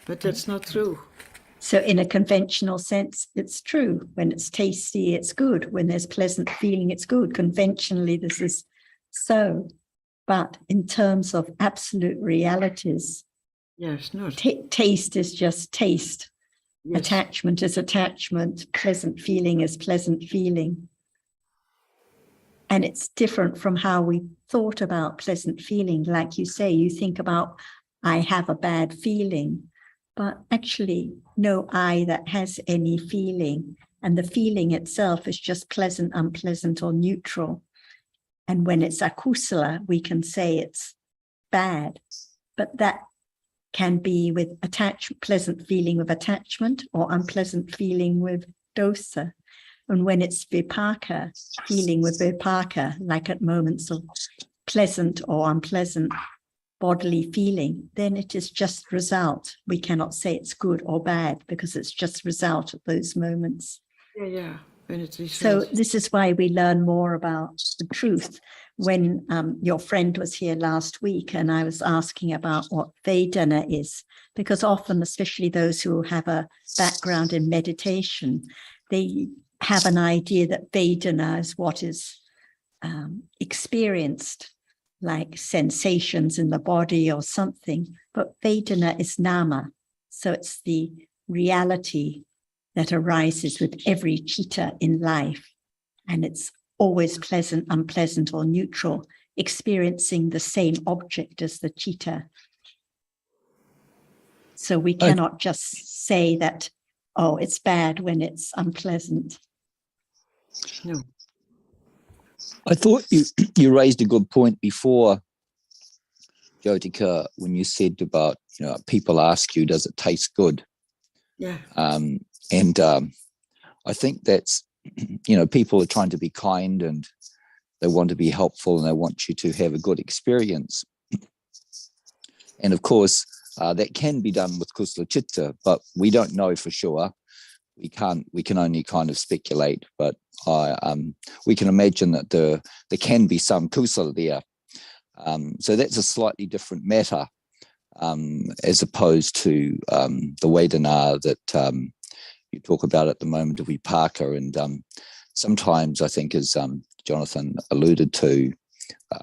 But that's not true. So in a conventional sense, it's true. When it's tasty, it's good. When there's pleasant feeling, it's good. Conventionally, this is so. But in terms of absolute realities, yes, not. Taste is just taste. Yes. Attachment is attachment. Pleasant feeling is pleasant feeling. And it's different from how we thought about pleasant feeling. Like you say, you think about, I have a bad feeling. But actually, no I that has any feeling. And the feeling itself is just pleasant, unpleasant, or neutral. And when it's akusala, we can say it's bad. But that can be with pleasant feeling with attachment or unpleasant feeling with dosa. And when it's vipaka, feeling with vipaka, like at moments of pleasant or unpleasant bodily feeling, then it is just result. We cannot say it's good or bad because it's just result of those moments. Yeah. When it's so this is why we learn more about the truth. when your friend was here last week and I was asking about what Vedana is, because often, especially those who have a background in meditation, they have an idea that Vedana is what is experienced, like sensations in the body or something, but Vedana is Nama. So it's the reality that arises with every chitta in life. And it's always pleasant, unpleasant, or neutral, experiencing the same object as the chitta. So we cannot just say that, oh, it's bad when it's unpleasant. No. I thought you raised a good point before, Jyotika, when you said about, people ask you, does it taste good? Yeah. And I think that's, people are trying to be kind and they want to be helpful and they want you to have a good experience. And of course, that can be done with kusala chitta, but we don't know for sure. We can only kind of speculate, but we can imagine that there can be some kusala there. So that's a slightly different matter as opposed to the Vedana that you talk about at the moment of vipaka. And sometimes I think, as Jonathan alluded to,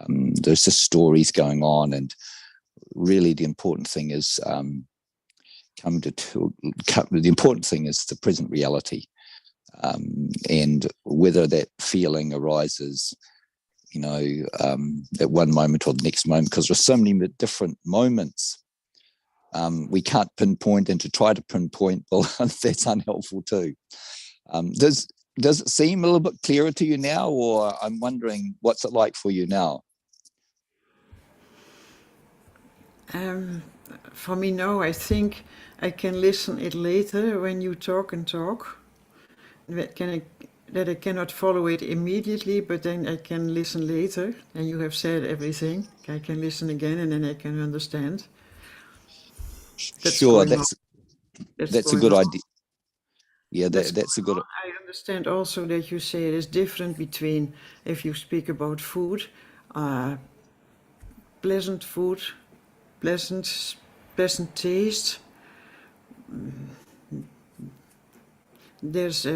there's just stories going on, and really the important thing is the important thing is the present reality, and whether that feeling arises, at one moment or the next moment, because there's so many different moments. We can't pinpoint, and to try to pinpoint, well, that's unhelpful too. Does it seem a little bit clearer to you now, or I'm wondering what's it like for you now? For me now, I think I can listen it later when you talk and talk. That I cannot follow it immediately, but then I can listen later, and you have said everything. I can listen again, and then I can understand. Sure, that's a good idea. Yeah, that's a good. I understand also that you say it is different between if you speak about food, pleasant food, pleasant taste. There's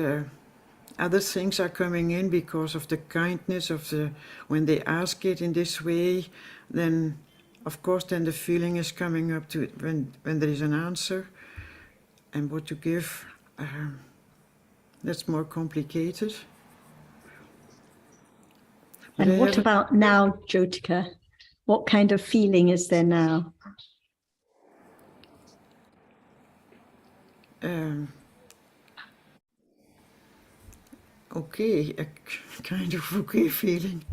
other things are coming in because of the kindness of when they ask it in this way, then of course then the feeling is coming up to it when there is an answer, and what to give, that's more complicated. And what about now, Jyotika? What kind of feeling is there now? Okay, a kind of okay feeling.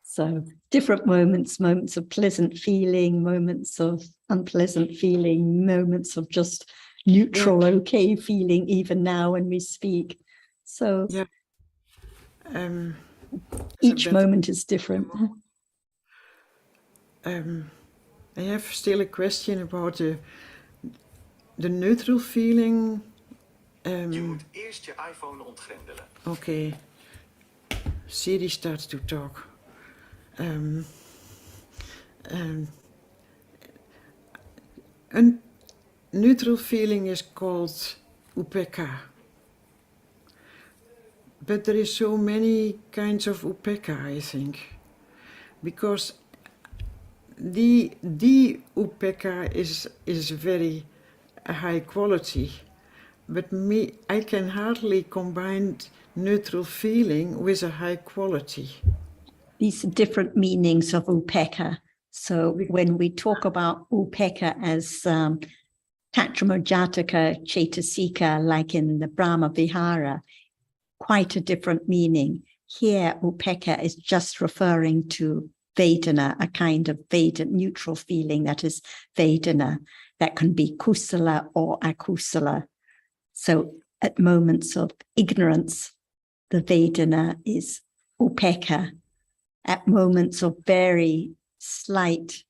So different moments of pleasant feeling, moments of unpleasant feeling, moments of just neutral, okay feeling, even now when we speak. So yeah. Each moment is different. I have still a question about the neutral feeling. Je moet eerst je iPhone ontgrendelen. Okay. Siri starts to talk. A neutral feeling is called upekkha. But there is so many kinds of upekkha, I think. Because the upekkha is very high quality. But I can hardly combine neutral feeling with a high quality. These are different meanings of upekkha. So when we talk about upekkha as Tatramojataka Chetasika, like in the Brahma Vihara, quite a different meaning. Here, upekkha is just referring to Vedana, a kind of Vedana, neutral feeling that is Vedana, that can be kusala or akusala. So at moments of ignorance, the Vedana is upekkha. At moments of very slight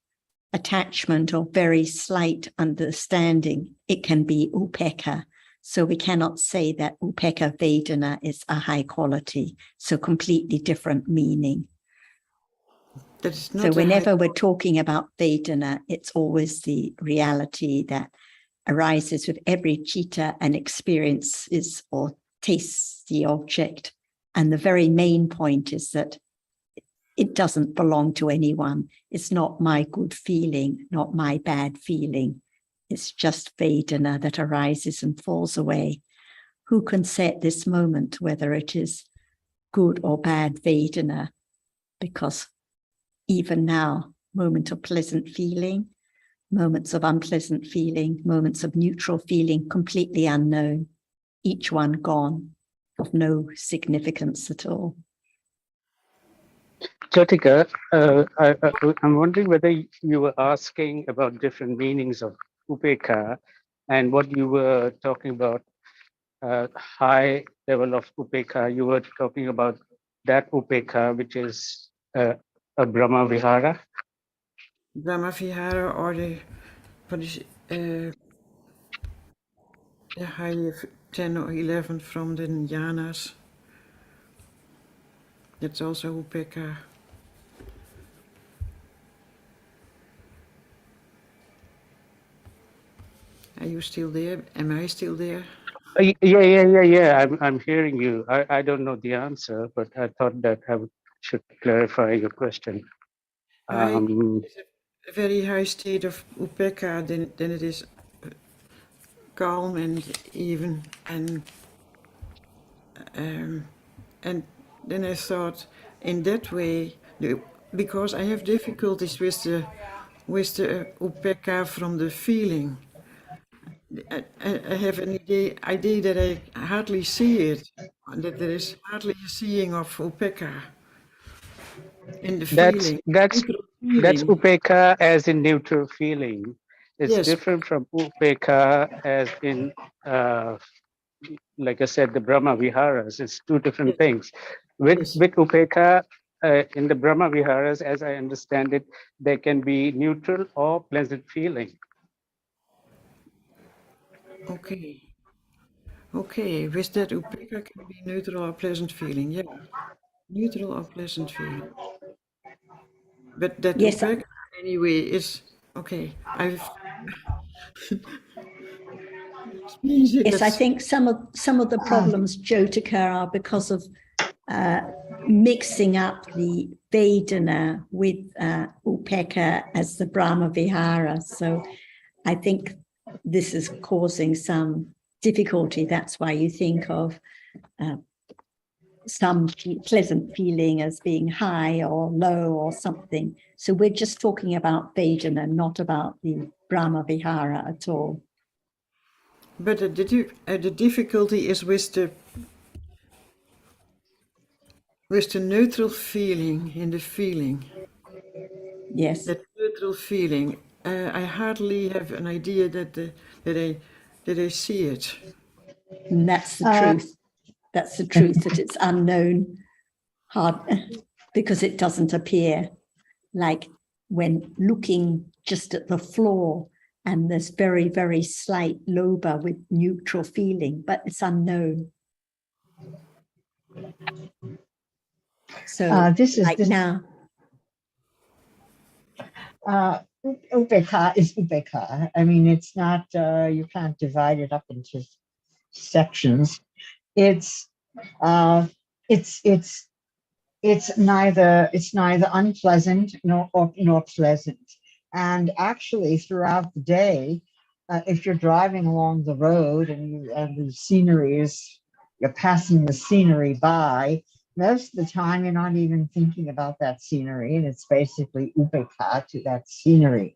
attachment or very slight understanding, it can be upekkha. So we cannot say that Upekkha Vedana is a high quality, so completely different meaning. That is not So a whenever high, we're talking about Vedana, it's always the reality that arises with every citta and experiences or tastes the object. And the very main point is that it doesn't belong to anyone. It's not my good feeling, not my bad feeling. It's just Vedana that arises and falls away. Who can say at this moment whether it is good or bad Vedana? Because even now, moment of pleasant feeling, moments of unpleasant feeling, moments of neutral feeling, completely unknown, each one gone, of no significance at all. Jyotika, I'm wondering whether you were asking about different meanings of Upekkha and what you were talking about, high level of Upekkha. You were talking about that Upekkha, which is a Brahma Vihara. Brahma Vihara, or what is the high 10 or 11 from the jhanas. That's also Upekkha. Are you still there? Am I still there? Yeah. I'm hearing you. I don't know the answer, but I thought that should clarify your question. A very high state of Upekkha, then it is calm and even, and then I thought in that way, because I have difficulties with the Upekkha from the feeling. I have an idea that I hardly see it, that there is hardly a seeing of Upekkha in the feeling. That's Upekkha as in neutral feeling. It's Yes. different from Upekkha as in, like I said, the Brahma Viharas. It's two different things. With Upekkha, in the Brahma Viharas, as I understand it, there can be neutral or pleasant feeling. Okay, with that Upekkha can be neutral or pleasant feeling, yeah. Neutral or pleasant feeling. But that Yes. Upekkha anyway is, okay, Yes, I think some of the problems, Jyotika, are because of mixing up the Vedana with Upekkha as the Brahma Vihara. So I think this is causing some difficulty. That's why you think of some pleasant feeling as being high or low or something. So we're just talking about Vedana, not about the Brahma Vihara at all. But the difficulty is with the neutral feeling in the feeling. Yes. That neutral feeling. I hardly have an idea that I see it. And that's the truth. That's the truth, that it's unknown, hard, because it doesn't appear. Like when looking just at the floor and there's very, very slight lobha with neutral feeling, but it's unknown. So this is now. Upekkha is Upekkha. I mean, it's not, you can't divide it up into sections. It's neither unpleasant nor pleasant. And actually, throughout the day, if you're driving along the road and the scenery you're passing the scenery by, most of the time you're not even thinking about that scenery, and it's basically upekkha to that scenery.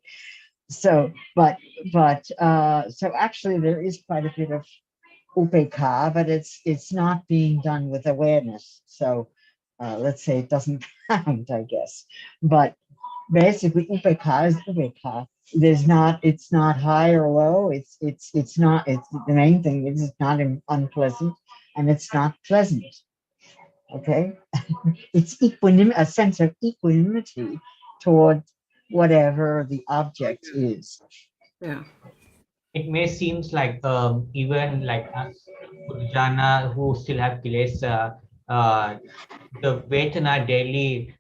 So, so actually there is quite a bit of upekkha, but it's not being done with awareness. So let's say it doesn't count, I guess. But basically upekkha is upekkha. It's not high or low. It's the main thing is it's not unpleasant and it's not pleasant. Okay. It's a sense of equanimity toward whatever the object is. Yeah. it may seems like even like us Purujana who still have kilesa, the Vedana daily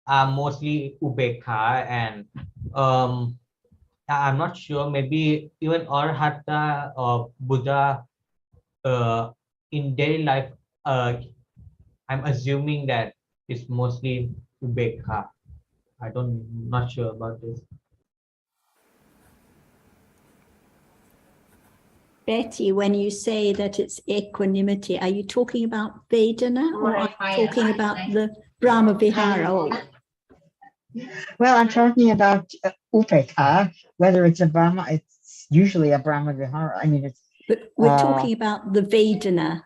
are mostly Ubekha, and I'm not sure, maybe even Arhata or Buddha in daily life, I'm assuming that it's mostly Ubekha. Not sure about this. Betty, when you say that it's equanimity, are you talking about Vedana or are you talking about the Brahma Vihara? Well, I'm talking about Upekha, whether it's a Brahma, it's usually a Brahma Vihara. I mean, it's. But we're talking about the Vedana,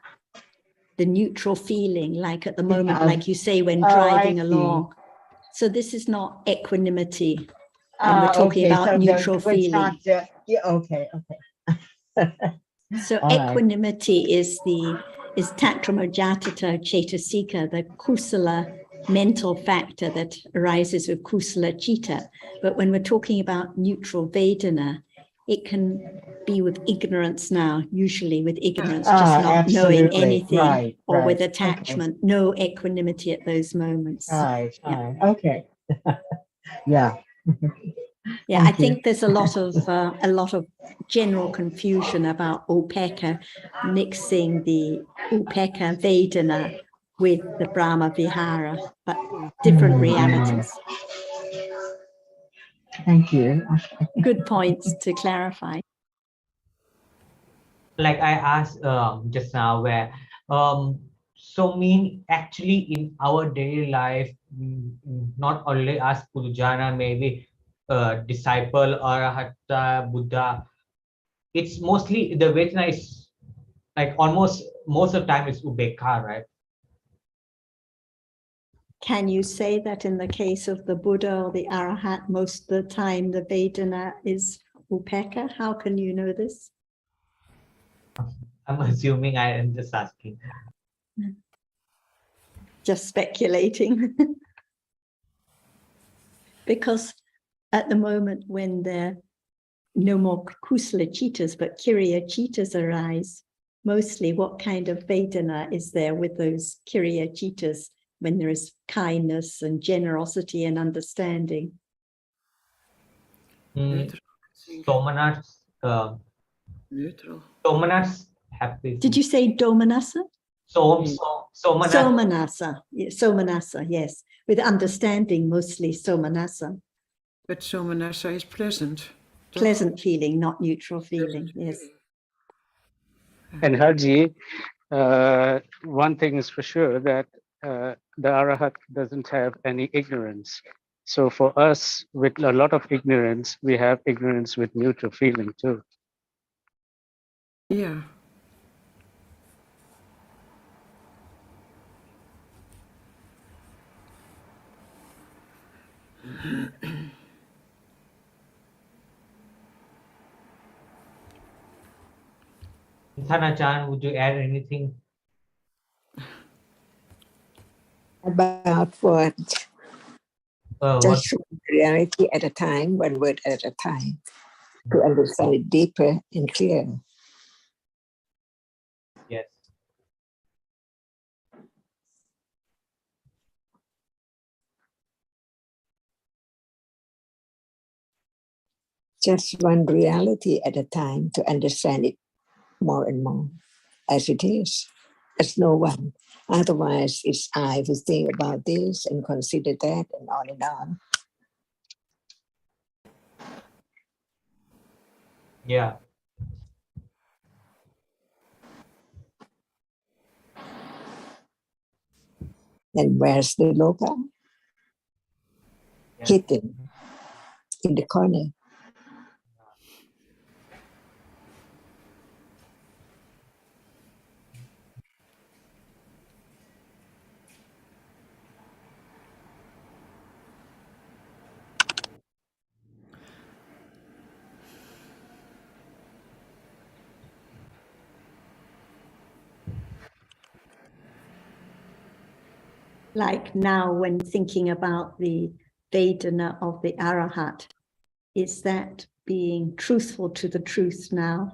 the neutral feeling, like at the moment, like you say, when driving along. So this is not equanimity. And we're talking about so neutral feeling. Not, yeah, okay. So equanimity is Tattramajatata Cetasika, the kusala mental factor that arises with kusala chitta. But when we're talking about neutral Vedana, it can be with ignorance now, usually with ignorance, just not knowing anything, or with attachment, no equanimity at those moments. Okay. Yeah. Yeah, I think there's a lot of general confusion about Upekkha, mixing the Upekkha Vedana with the Brahma Vihara, but different realities. Thank you. Good points to clarify. Like I asked just now, where so mean actually in our daily life, not only as Purujana, maybe disciple or Arahata, Buddha, it's mostly the Vedana is like almost most of the time is Ubekha, right? Can you say that in the case of the Buddha or the Arahat, most of the time the Vedana is Upekkha? How can you know this? I'm assuming, I am just asking. Just speculating. Because at the moment when there are no more kusala chittas, but kiriya chittas arise, mostly what kind of Vedana is there with those kiriya chittas when there is kindness and generosity and understanding? Somanas, Somanas happy. Did you say Domanassa? Somanassa. Somanassa. Yeah, Somanassa, yes. With understanding, mostly Somanassa. But Somanassa is pleasant. Pleasant feeling, not neutral feeling, yes. And Haji, one thing is for sure, that the Arahat doesn't have any ignorance. So for us, with a lot of ignorance, we have ignorance with neutral feeling too. Yeah. Thana-chan, would you add anything? About what? Just reality at a time, one word at a time, to understand it deeper and clearer. Yes. Just one reality at a time to understand it more and more as it is, as no one. Otherwise, it's I who think about this and consider that and on and on. Yeah. And where's the loka? Yes. Hidden in the corner. Like now when thinking about the Vedana of the Arahat, is that being truthful to the truth now,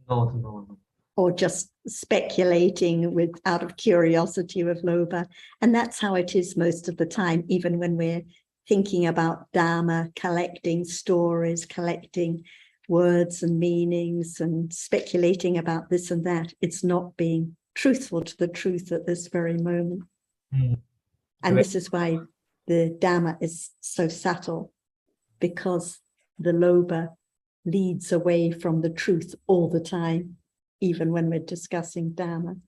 No. or just speculating out of curiosity with Loba. And that's how it is most of the time, even when we're thinking about Dhamma, collecting stories, collecting words and meanings and speculating about this and that. It's not being truthful to the truth at this very moment. And this is why the Dhamma is so subtle, because the Loba leads away from the truth all the time, even when we're discussing Dhamma.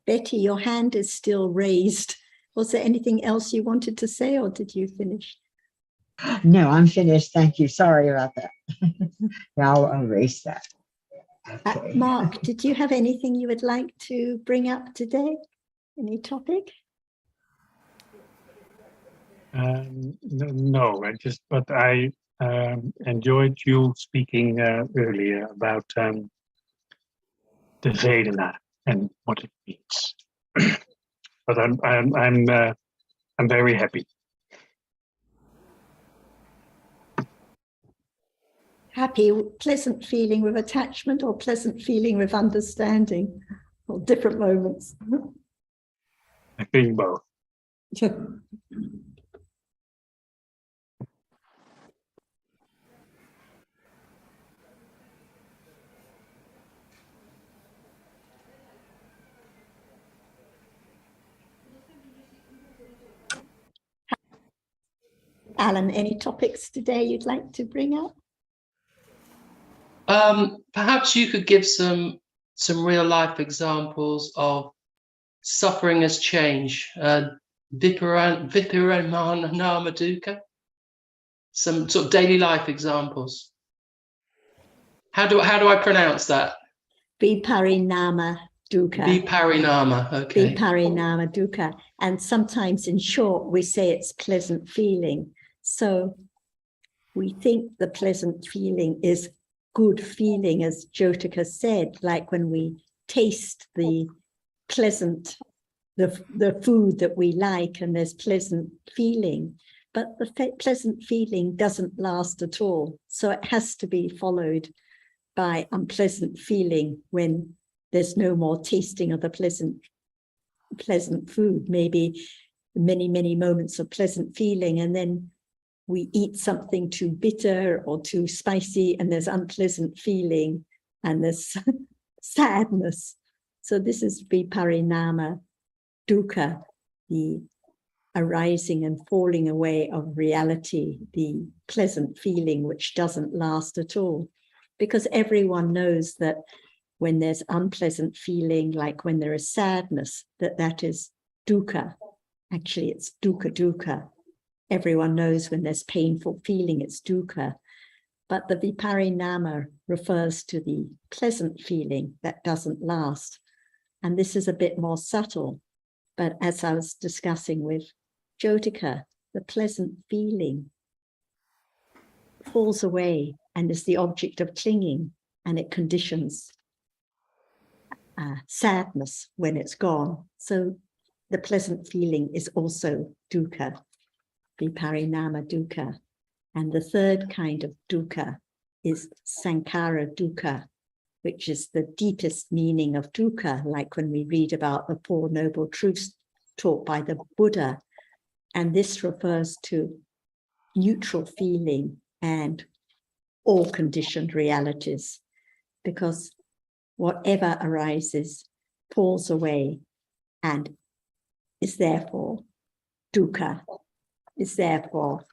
Betty, your hand is still raised. Was there anything else you wanted to say, or did you finish? No, I'm finished. Thank you. Sorry about that. I'll erase that. Okay. Mark, did you have anything you would like to bring up today? Any topic? No, but I enjoyed you speaking earlier about the Vedana and what it means. But I'm very happy. Happy, pleasant feeling with attachment, or pleasant feeling with understanding, or different moments? I think both. Alan, any topics today you'd like to bring up? Perhaps you could give some real life examples of suffering as change, viparanama dukkha, some sort of daily life examples. How do I pronounce that? Viparinama dukkha. Viparinama, okay. Viparinama dukkha. And sometimes in short, we say it's pleasant feeling. So we think the pleasant feeling is good feeling, as Jyotika said, like when we taste the pleasant, the food that we like, and there's pleasant feeling, but the pleasant feeling doesn't last at all. So it has to be followed by unpleasant feeling when there's no more tasting of the pleasant food, maybe many moments of pleasant feeling, and then we eat something too bitter or too spicy, and there's unpleasant feeling and there's sadness. So this is viparinama dukkha, the arising and falling away of reality, the pleasant feeling which doesn't last at all. Because everyone knows that when there's unpleasant feeling, like when there is sadness, that is dukkha. Actually, it's dukkha. Everyone knows when there's painful feeling, it's dukkha. But the viparinama refers to the pleasant feeling that doesn't last. And this is a bit more subtle. But as I was discussing with Jyotika, the pleasant feeling falls away and is the object of clinging, and it conditions sadness when it's gone. So the pleasant feeling is also dukkha, viparinama dukkha. And the third kind of dukkha is sankhara dukkha, which is the deepest meaning of dukkha, like when we read about the Four Noble Truths taught by the Buddha. And this refers to neutral feeling and all conditioned realities, because whatever arises falls away and is therefore dukkha, is therefore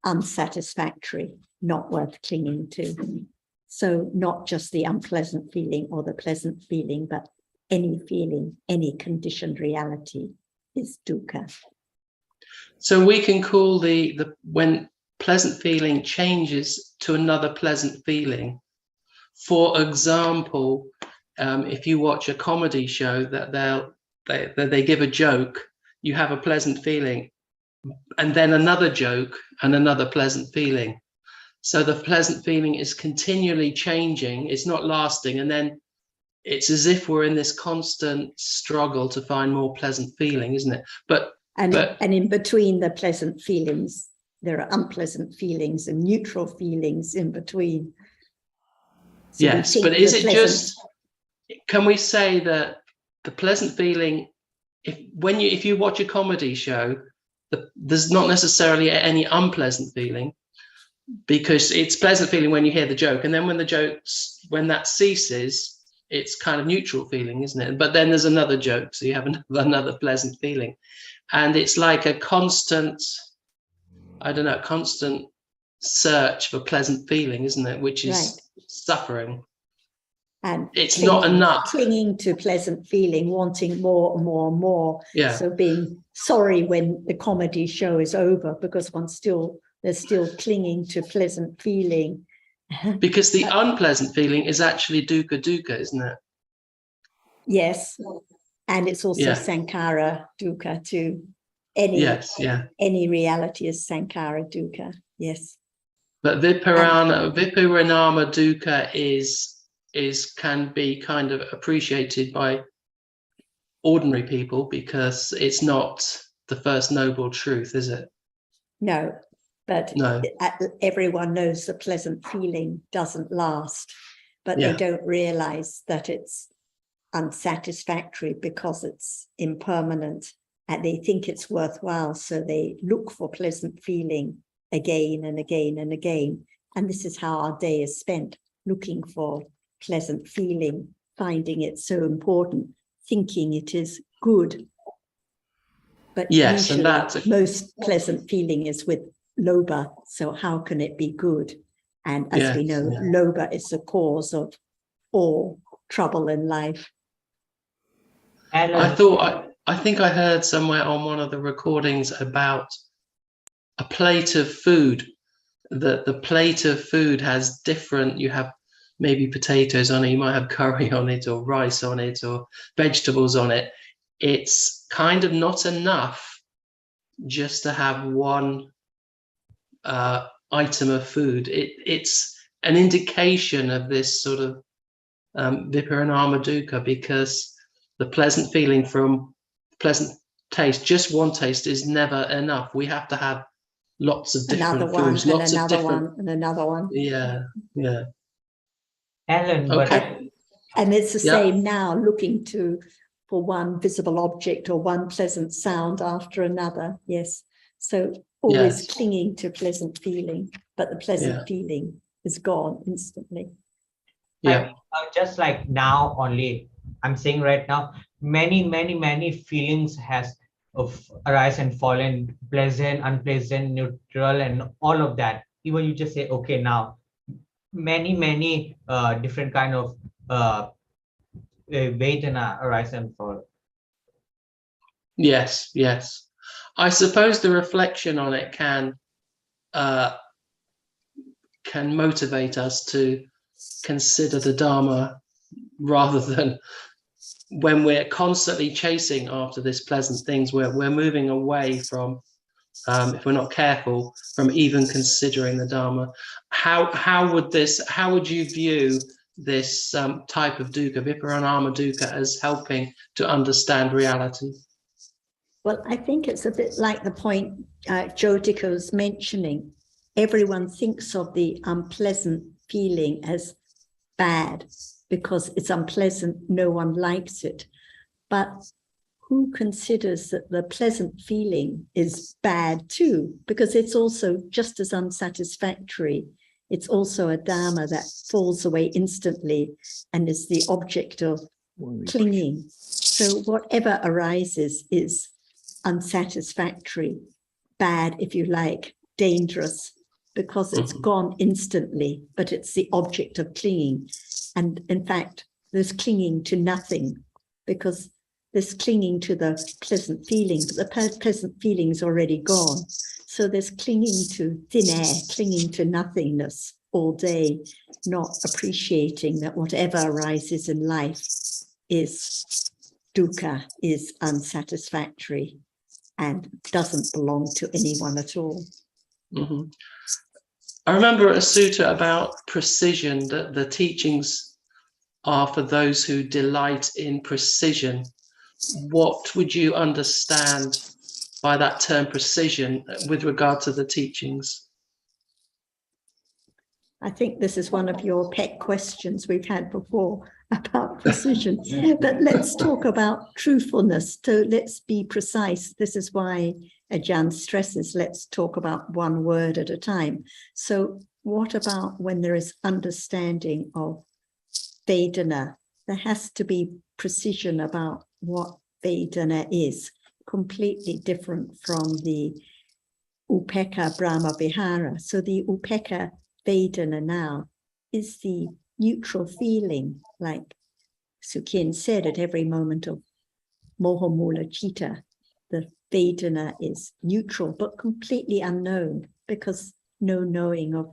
unsatisfactory, not worth clinging to. So not just the unpleasant feeling or the pleasant feeling, but any feeling, any conditioned reality is dukkha. So we can call the when pleasant feeling changes to another pleasant feeling. For example, if you watch a comedy show that they give a joke, you have a pleasant feeling, and then another joke and another pleasant feeling. So the pleasant feeling is continually changing, it's not lasting, and then it's as if we're in this constant struggle to find more pleasant feeling, isn't it? And in between the pleasant feelings, there are unpleasant feelings and neutral feelings in between. So yes, but is it just, can we say that the pleasant feeling, if you watch a comedy show, there's not necessarily any unpleasant feeling, because it's pleasant feeling when you hear the joke, and then when that ceases, it's kind of neutral feeling, isn't it? But then there's another joke, so you have another pleasant feeling, and it's like a constant, I don't know, constant search for pleasant feeling, isn't it? Which is suffering. And it's not enough. Clinging to pleasant feeling, wanting more and more and more. Yeah. So being sorry when the comedy show is over, because they're still clinging to pleasant feeling. Because the unpleasant feeling is actually dukkha, isn't it? Yes. And it's also sankhara dukkha too. Any reality is sankhara dukkha. Yes. But viparinama dukkha can be kind of appreciated by ordinary people, because it's not the first noble truth, is it? No, but everyone knows the pleasant feeling doesn't last, but they don't realize that it's unsatisfactory because it's impermanent, and they think it's worthwhile, so they look for pleasant feeling again and again and again. And this is how our day is spent, looking for pleasant feeling, finding it so important, thinking it is good. But usually most pleasant feeling is with lobha, so how can it be good? And as we know, lobha is the cause of all trouble in life. I think I heard somewhere on one of the recordings about a plate of food, that the plate of food has different, you have maybe potatoes on it, you might have curry on it, or rice on it, or vegetables on it. It's kind of not enough just to have one item of food. It's an indication of this sort of viparinama dukkha, because the pleasant feeling from pleasant taste, just one taste, is never enough. We have to have lots of different foods, lots of different, and another one. Yeah. Alan, and it's the same now, looking for one visible object or one pleasant sound after another. Yes. So always clinging to pleasant feeling, but the pleasant feeling is gone instantly. Yeah. Just like now only, I'm saying right now, many feelings has arise and fallen, pleasant, unpleasant, neutral, and all of that. Even you just say, okay, now many different kind of vedana arise and fall. Yes. I suppose the reflection on it can motivate us to consider the Dharma, rather than when we're constantly chasing after this pleasant things, we're moving away from, if we're not careful, from even considering the Dharma. How would you view this type of dukkha, viparinama dukkha, as helping to understand reality? Well, I think it's a bit like the point Jyotika was mentioning. Everyone thinks of the unpleasant feeling as bad because it's unpleasant, no one likes it. But who considers that the pleasant feeling is bad too? Because it's also just as unsatisfactory. It's also a dhamma that falls away instantly and is the object of clinging. So whatever arises is unsatisfactory, bad, if you like, dangerous, because it's gone instantly, but it's the object of clinging. And in fact, there's clinging to nothing, because there's clinging to the pleasant feeling, but the pleasant feeling is already gone. So there's clinging to thin air, clinging to nothingness all day, not appreciating that whatever arises in life is dukkha, is unsatisfactory, and doesn't belong to anyone at all. Mm-hmm. I remember a sutta about precision, that the teachings are for those who delight in precision. What would you understand by that term precision with regard to the teachings? I think this is one of your pet questions we've had before about precision. But let's talk about truthfulness. So let's be precise. This is why Ajahn stresses, let's talk about one word at a time. So what about when there is understanding of Vedana? There has to be precision about what Vedana is, completely different from the Upekkha Brahma Vihara. So the Upekkha Vedana now is the neutral feeling, like Sukhin said, at every moment of Moha Mula Chitta, the Vedana is neutral but completely unknown, because no knowing of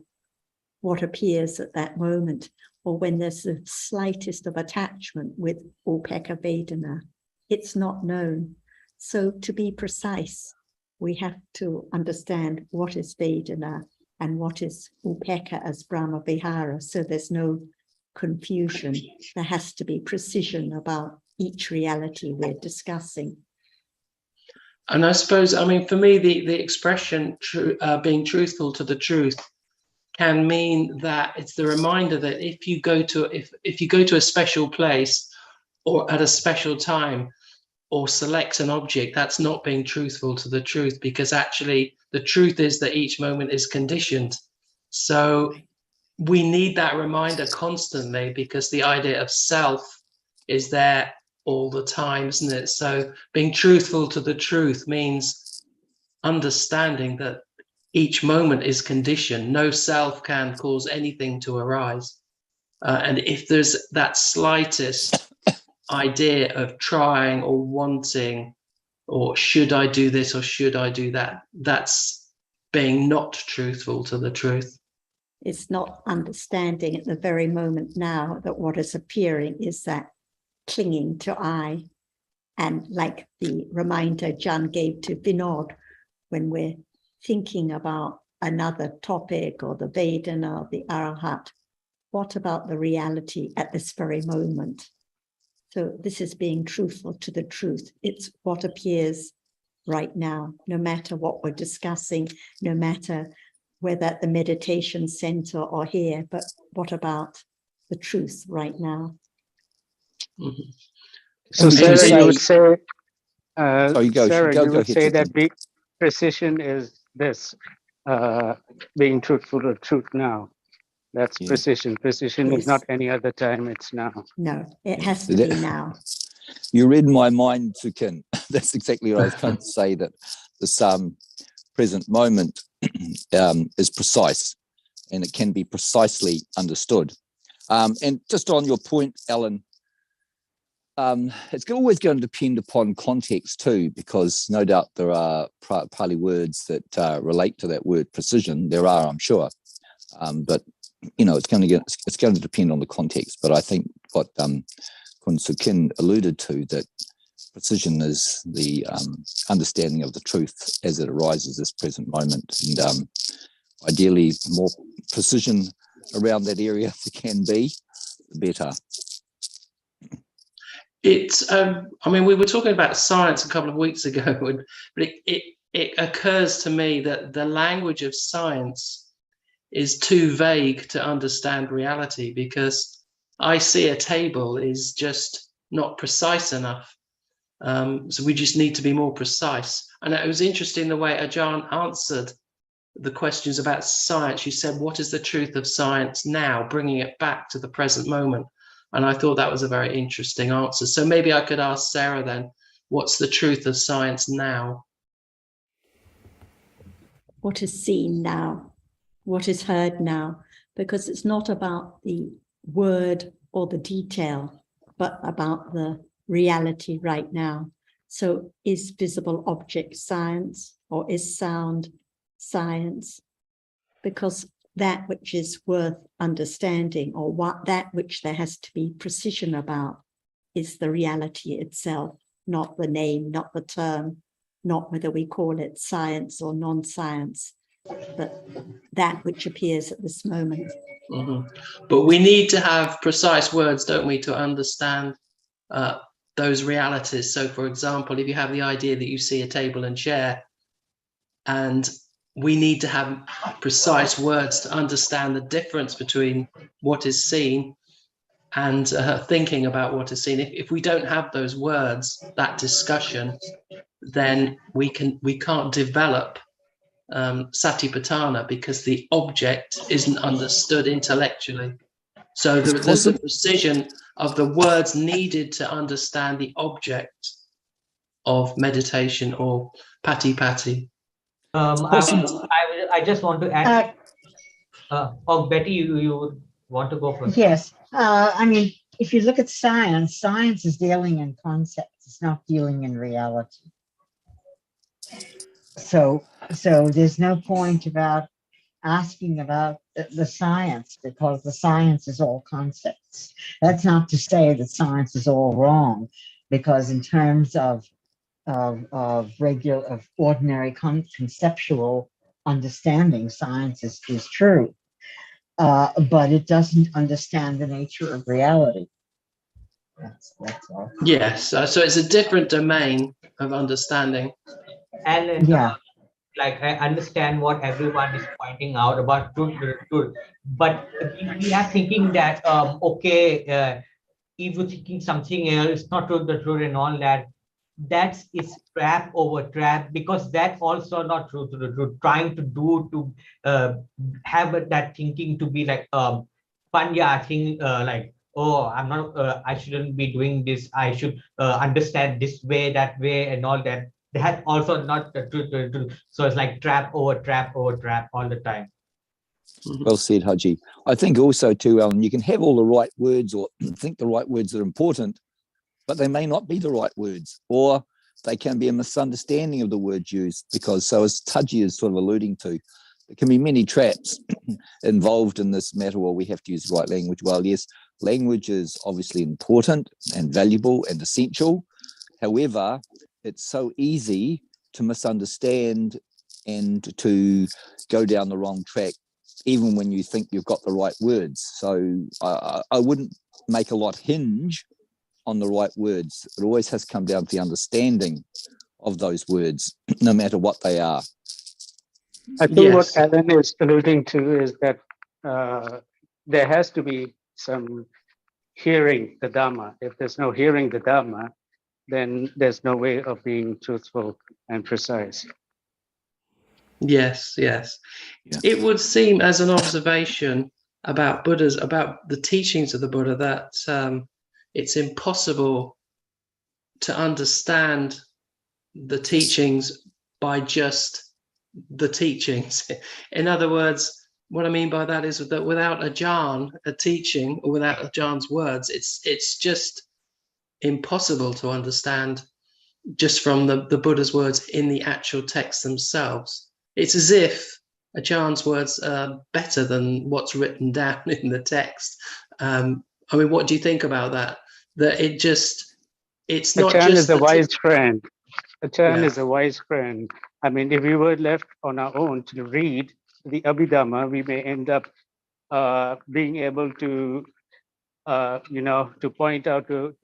what appears at that moment, or when there's the slightest of attachment with Upekkha Vedana, it's not known. So to be precise, we have to understand what is Vedana and what is Upekkha as Brahma Vihara, so there's no confusion. There has to be precision about each reality we're discussing. And I suppose, I mean, for me, the expression being truthful to the truth can mean that it's the reminder that if you go to a special place or at a special time, or select an object, that's not being truthful to the truth, because actually the truth is that each moment is conditioned. So we need that reminder constantly, because the idea of self is there all the time, isn't it? So being truthful to the truth means understanding that each moment is conditioned. No self can cause anything to arise. And if there's that slightest idea of trying or wanting, or should I do this or should I do that, that's being not truthful to the truth. It's not understanding at the very moment now that what is appearing is that clinging to I. And like the reminder John gave to Vinod, when we're thinking about another topic or the Vedana or the Arahat, what about the reality at this very moment? So this is being truthful to the truth. It's what appears right now, no matter what we're discussing, no matter whether at the meditation center or here, but what about the truth right now? Mm-hmm. So Sarah, you would say, Sarah, you would say that precision is this, being truthful to truth now. That's precision. Precision is not any other time, it's now. No, it has to be now. You read my mind, Sukhin. That's exactly what I was trying to say, that this present moment is precise, and it can be precisely understood. And just on your point, Alan, it's always going to depend upon context too, because no doubt there are Pali words that relate to that word precision. There are, I'm sure, but it's going to depend on the context. But I think what Kun Sukhin alluded to, that precision is the understanding of the truth as it arises this present moment, and ideally more precision around that area if there can be, the better. It's, I mean, we were talking about science a couple of weeks ago, but it occurs to me that the language of science is too vague to understand reality, because I see a table is just not precise enough. So we just need to be more precise. And it was interesting the way Ajahn answered the questions about science. You said, what is the truth of science now, bringing it back to the present moment? And I thought that was a very interesting answer. So maybe I could ask Sarah then, what's the truth of science now? What is seen now? What is heard now? Because it's not about the word or the detail, but about the reality right now. So is visible object science, or is sound science? Because that which is worth understanding, or that which there has to be precision about, is the reality itself, not the name, not the term, not whether we call it science or non-science. that which appears at this moment. But we need to have precise words, don't we, to understand those realities. So, for example, if you have the idea that you see a table and chair, and we need to have precise words to understand the difference between what is seen and thinking about what is seen. If we don't have those words, that discussion, then we can't develop satipatthana, because the object isn't understood intellectually. So there's the precision of the words needed to understand the object of meditation or pati-pati. I just want to add. Betty, you want to go first? Yes. I mean, if you look at science, science is dealing in concepts. It's not dealing in reality. So there's no point about asking about the science, because the science is all concepts. That's not to say that science is all wrong, because in terms of ordinary conceptual understanding, science is true, but it doesn't understand the nature of reality. That's all. Yes, so it's a different domain of understanding. And like I understand what everyone is pointing out about truth, but we are thinking that if you're thinking something else, it's not the truth and all that. That's it's trap over trap, because that's also not true to the truth. Trying to do to have that thinking to be like Panya thing, like, oh, I'm not, I shouldn't be doing this. I should understand this way, that way, and all that. That's also not the truth. So it's like trap over trap over trap all the time. Well said, Haji. I think also too, Alan, you can have all the right words or think the right words are important, but they may not be the right words, or they can be a misunderstanding of the words used, because, so as Haji is sort of alluding to, there can be many traps involved in this matter where we have to use the right language. Well, yes, language is obviously important and valuable and essential. However, it's so easy to misunderstand and to go down the wrong track, even when you think you've got the right words. So I wouldn't make a lot hinge on the right words. It always has come down to the understanding of those words, no matter what they are. I think what Alan is alluding to is that there has to be some hearing the Dhamma. If there's no hearing the Dhamma, then there's no way of being truthful and precise. Yes. Yeah. It would seem, as an observation about Buddha's, about the teachings of the Buddha, that it's impossible to understand the teachings by just the teachings. In other words, what I mean by that is that without Ajahn, a teaching, or without Ajahn words, it's just impossible to understand just from the Buddha's words in the actual texts themselves. It's as if Ajahn words are better than what's written down in the text. I mean, what do you think about that? That it's not Ajahn just is a wise friend. Ajahn is a wise friend. I mean, if we were left on our own to read the Abhidhamma, we may end up being able to, to point out, to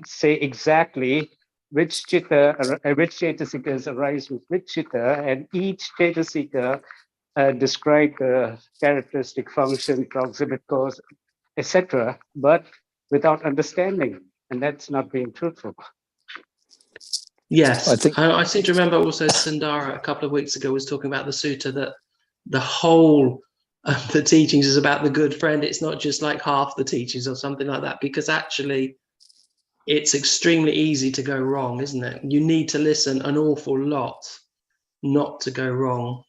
say exactly which cetasikas arise with which chitta, and each cetasika describe the characteristic function, proximate cause, etc., but without understanding, and that's not being truthful. Yes, I seem to remember also Sundara a couple of weeks ago was talking about the sutta, that the whole of the teachings is about the good friend. It's not just like half the teachings or something like that, because actually it's extremely easy to go wrong, isn't it? You need to listen an awful lot not to go wrong.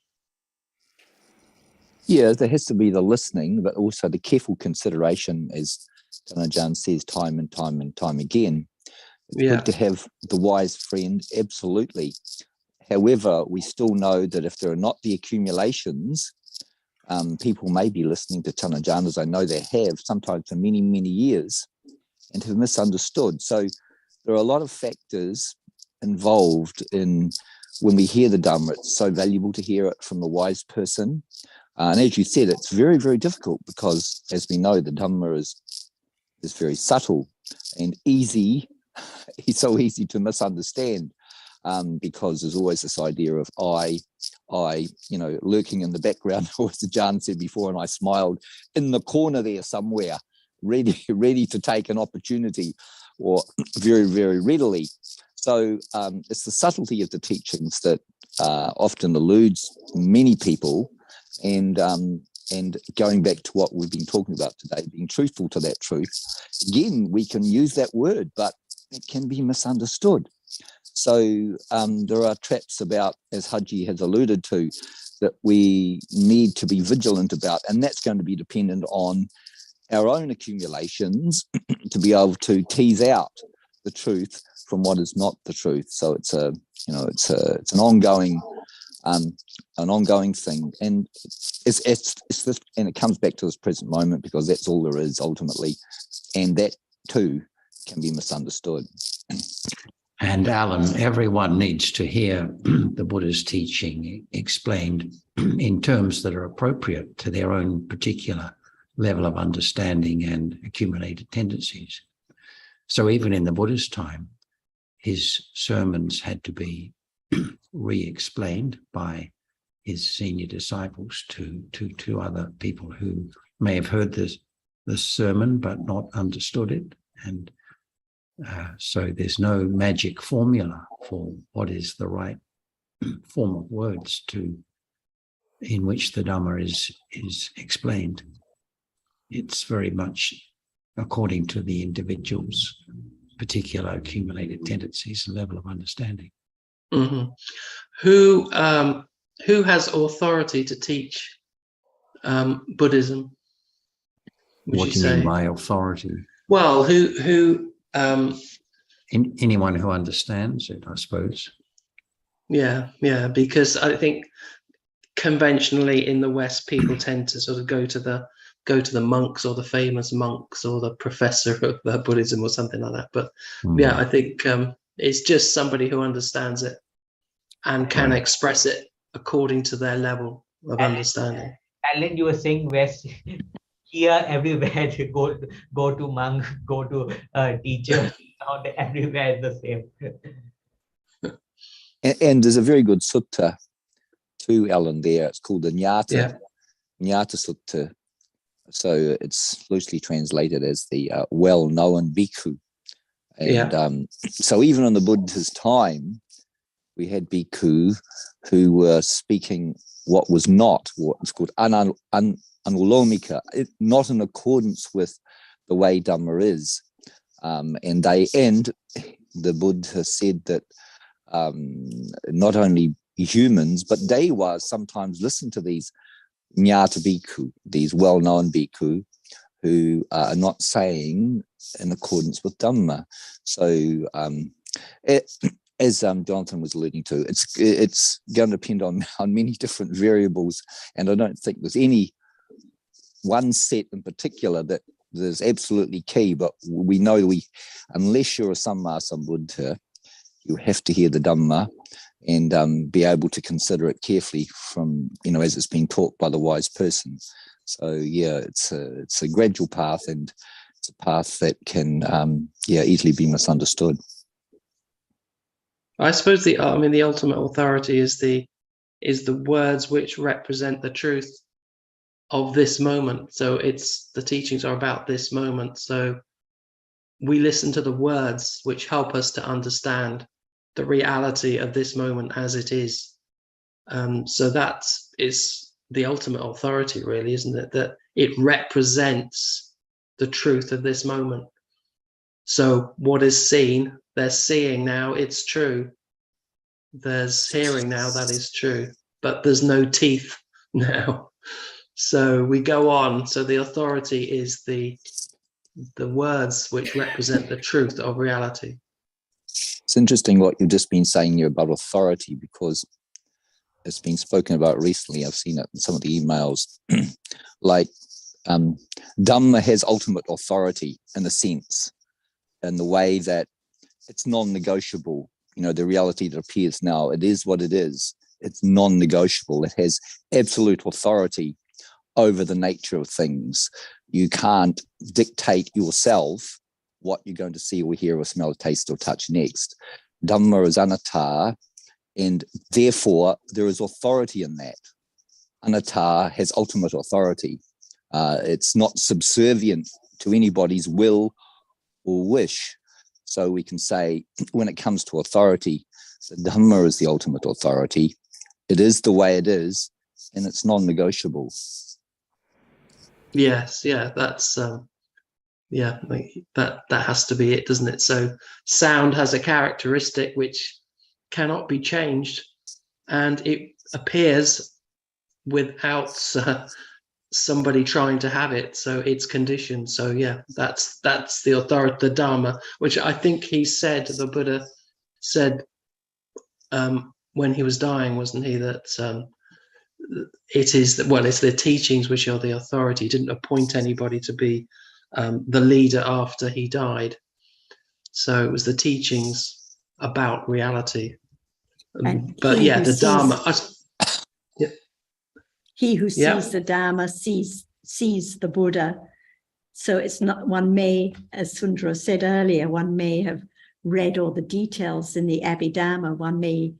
Yeah, there has to be the listening, but also the careful consideration, as Ajahn says time and time again. It's good to have the wise friend, absolutely. However, we still know that if there are not the accumulations, people may be listening to Ajahn, as I know they have, sometimes for many, many years, and have misunderstood. So there are a lot of factors involved in when we hear the Dhamma, it's so valuable to hear it from the wise person. And as you said, it's very, very difficult because, as we know, the Dhamma is very subtle and easy. It's so easy to misunderstand because there's always this idea of I, lurking in the background, as Jan said before, and I smiled in the corner there somewhere, ready to take an opportunity, or very, very readily. So it's the subtlety of the teachings that often eludes many people, and going back to what we've been talking about today, being truthful to that truth. Again, we can use that word, but it can be misunderstood. So there are traps about, as Haji has alluded to, that we need to be vigilant about, and that's going to be dependent on our own accumulations to be able to tease out the truth from what is not the truth. So it's an ongoing thing, and and it comes back to this present moment because that's all there is ultimately, and that too can be misunderstood. And Alan, everyone needs to hear the Buddha's teaching explained in terms that are appropriate to their own particular level of understanding and accumulated tendencies. So even in the Buddha's time, his sermons had to be re-explained by his senior disciples to other people who may have heard this sermon but not understood it. And so there's no magic formula for what is the right form of words in which the Dhamma is explained. It's very much according to the individual's particular accumulated tendencies and level of understanding. Mm-hmm. Who has authority to teach Buddhism? What do you mean by authority? Well, anyone who understands it, I suppose. Yeah, because I think conventionally in the West, people tend to sort of go to the monks or the famous monks or the professor of Buddhism or something like that. But yeah, I think it's just somebody who understands it and can express it according to their level of understanding. Alan, you were saying West. Here, everywhere, you go to monk, go to teacher, everywhere is the same. And there's a very good sutta too, Alan, there. It's called the Nyata Sutta. So it's loosely translated as the well-known bhikkhu. And so even in the Buddha's time, we had bhikkhu who were speaking what was not, what's called anulomika, not in accordance with the way Dhamma is. And the Buddha said that not only humans, but devas sometimes listen to these nyata bhikkhu, these well-known bhikkhu, who are not saying in accordance with Dhamma. So as Jonathan was alluding to, it's going to depend on many different variables, and I don't think there's any one set in particular that is absolutely key. But we know unless you're a Samma Sambuddha, you have to hear the Dhamma and be able to consider it carefully from, as it's been taught by the wise person. So yeah, it's a gradual path, and it's a path that can easily be misunderstood. I suppose the ultimate authority is the words which represent the truth of this moment. So the teachings are about this moment. So we listen to the words which help us to understand the reality of this moment as it is. So that is the ultimate authority, really, isn't it? That it represents the truth of this moment. So what is seen, they're seeing now, it's true. There's hearing now, that is true. But there's no teeth now. So we go on. So the authority is the words which represent the truth of reality. It's interesting what you've just been saying here about authority, because it's been spoken about recently. I've seen it in some of the emails. Like Dhamma has ultimate authority in a sense, in the way that it's non-negotiable. the reality that appears now. It is what it is. It's non-negotiable. It has absolute authority over the nature of things. You can't dictate yourself what you're going to see or hear or smell or taste or touch next. Dhamma is anatta, and therefore there is authority in that. Anatta has ultimate authority. It's not subservient to anybody's will or wish. So we can say, when it comes to authority, the Dhamma is the ultimate authority. It is the way it is, and it's non-negotiable. Yes, yeah, that's yeah, that has to be it, doesn't it? So sound has a characteristic which cannot be changed, and it appears without somebody trying to have it, so it's conditioned. So yeah, that's the authority, the Dharma, which I think he said, the Buddha said when he was dying, wasn't he, that it is it's the teachings which are the authority. He didn't appoint anybody to be the leader after he died. So it was the teachings about reality. But yeah, the Dharma. He who sees the Dharma sees the Buddha. So it's not, one may, as Sundara said earlier, one may have read all the details in the Abhidhamma, one may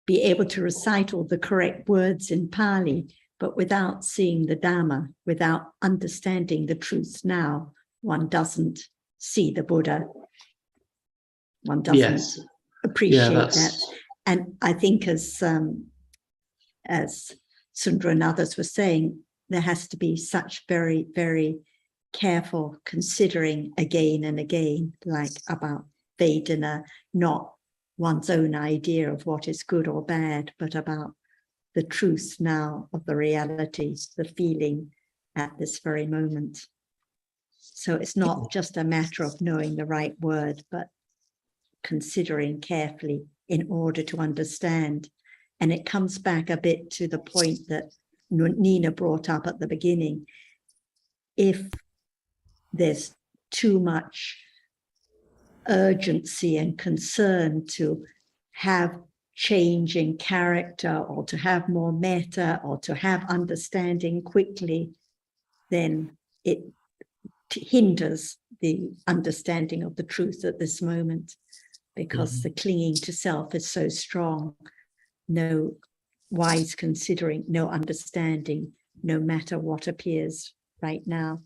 be able to recite all the correct words in Pali, but without seeing the Dhamma, without understanding the truth now, one doesn't see the Buddha. One doesn't appreciate that. And I think as Sundara and others were saying, there has to be such very, very careful considering again and again, like about Vedana, not one's own idea of what is good or bad, but about the truth now of the reality, the feeling at this very moment. So it's not just a matter of knowing the right word, but considering carefully in order to understand. And it comes back a bit to the point that Nina brought up at the beginning. If there's too much urgency and concern to have change in character or to have more metta or to have understanding quickly, then it hinders the understanding of the truth at this moment, because the clinging to self is so strong. No wise considering, no understanding, no matter what appears right now.